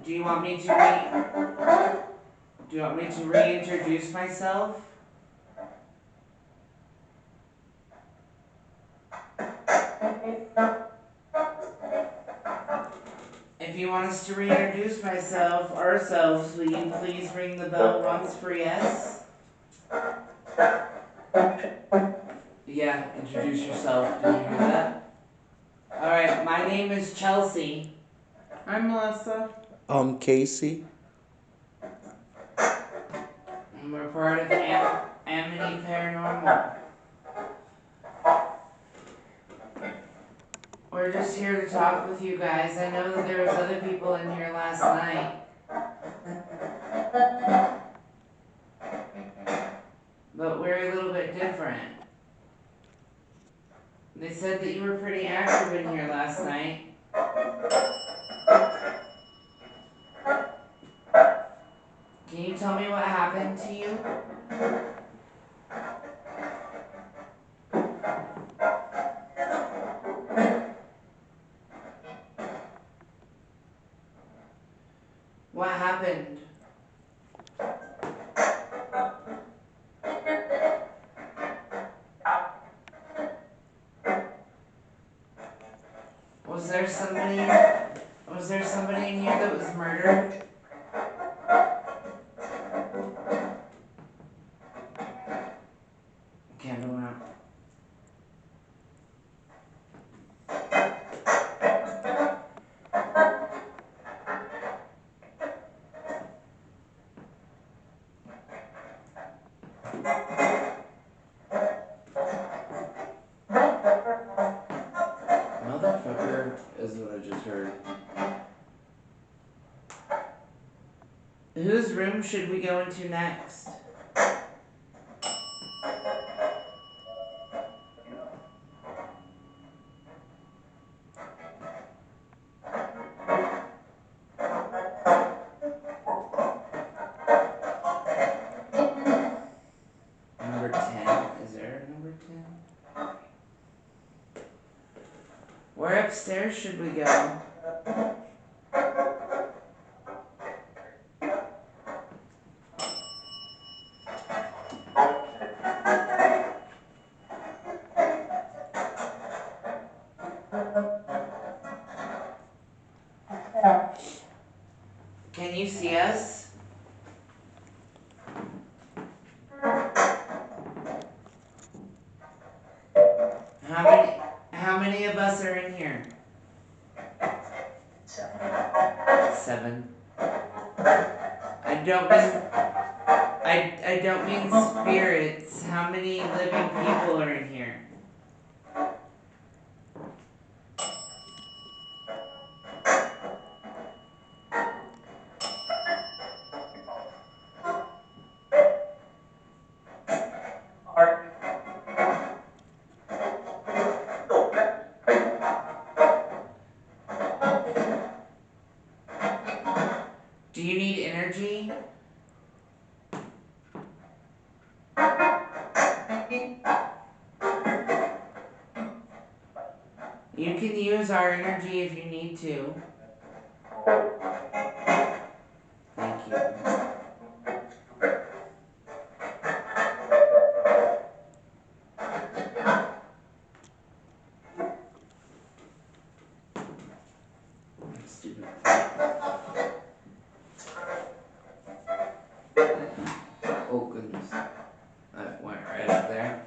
Do you want me to reintroduce myself? If you want us to reintroduce ourselves, will you please ring the bell once for yes? Yeah, introduce yourself. Did you hear that? Alright, my name is Chelsea. I'm Melissa. Casey. And we're part of Amity Paranormal. We're just here to talk with you guys. I know that there was other people in here last night. But we're a little bit different. They said that you were pretty active in here last night. Can you tell me what happened to you? What happened? Was there somebody in here that was murdered? Candle went out. Motherfucker is what I just heard. Whose room should we go into next? Number 10? Is there a number 10? Where upstairs should we go? Can you see us? How many of us are in here? 7. I don't mean spirits. How many living people are in here? Do you need energy? You can use our energy if you need to. Thank you. Stupid. Oh goodness. That went right up there.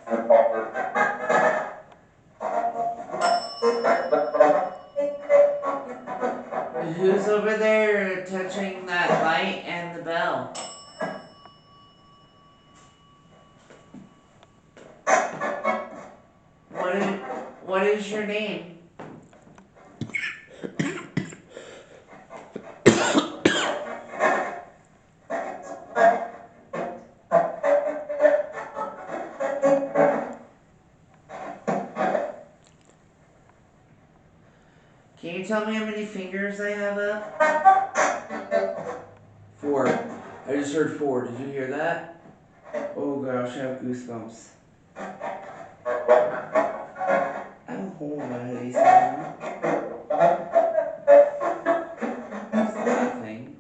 Who's over there touching that light? light and the bell. What is your name? Can you tell me how many fingers I have up? 4. I just heard 4. Did you hear that? Oh gosh, I have goosebumps. I have a hole in my hoodie somewhere. That's nothing.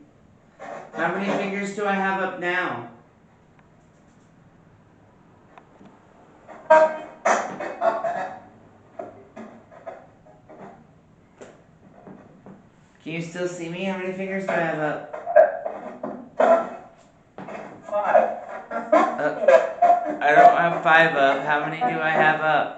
How many fingers do I have up now? Can you still see me? How many fingers do I have up? 5. I don't have 5 up. How many do I have up?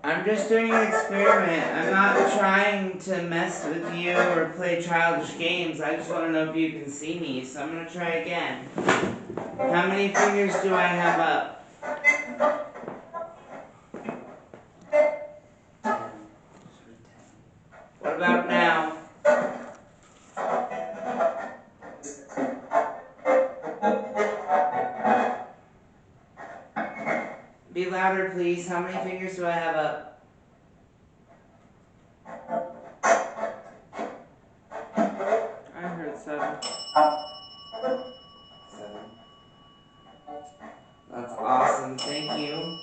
I'm just doing an experiment. I'm not trying to mess with you or play childish games. I just want to know if you can see me. So I'm going to try again. How many fingers do I have up? 10. What about now? Be louder, please. How many fingers do I have up? I heard 7. 7. That's awesome. Thank you.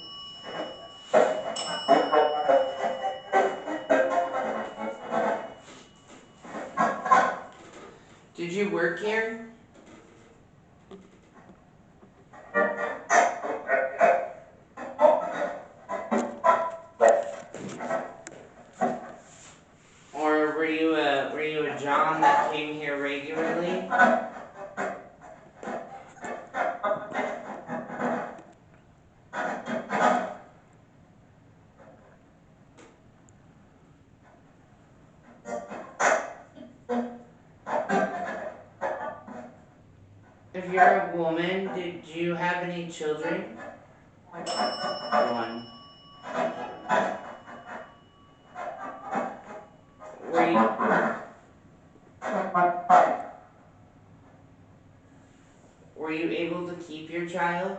Did you work here? Or were you a John that came here regularly? If you're a woman, did you have any children? 1. Were you able to keep your child?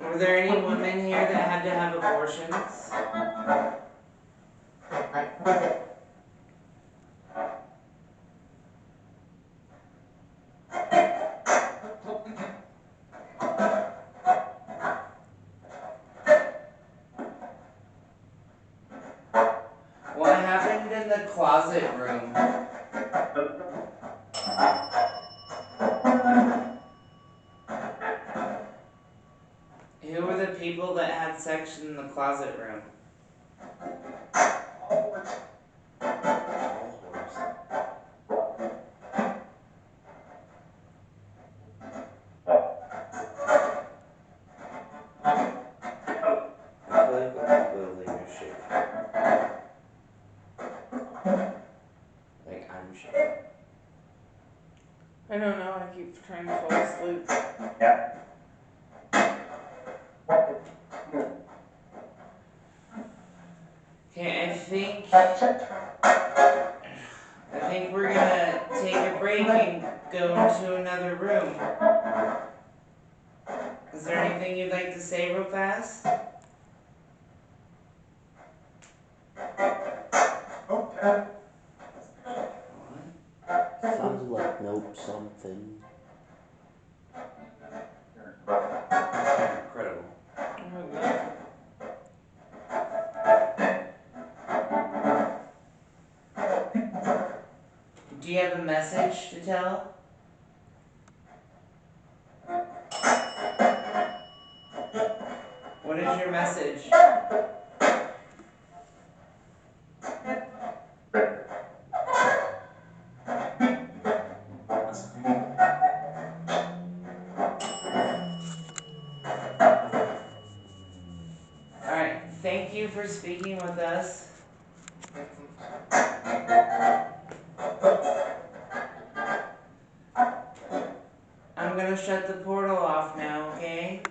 Were there any women here that had to have abortions? What happened in the closet room? Who were the people that had sex in the closet room? I feel like when people leave your shit. Like I'm shaking. I don't know. I keep trying to fall asleep. Okay, I think we're gonna take a break and go into another room. Is there anything you'd like to say real fast? Sounds like nope something. Incredible. Do you have a message to tell? What is your message? Alright, thank you for speaking with us. I'm gonna shut the portal off now, okay?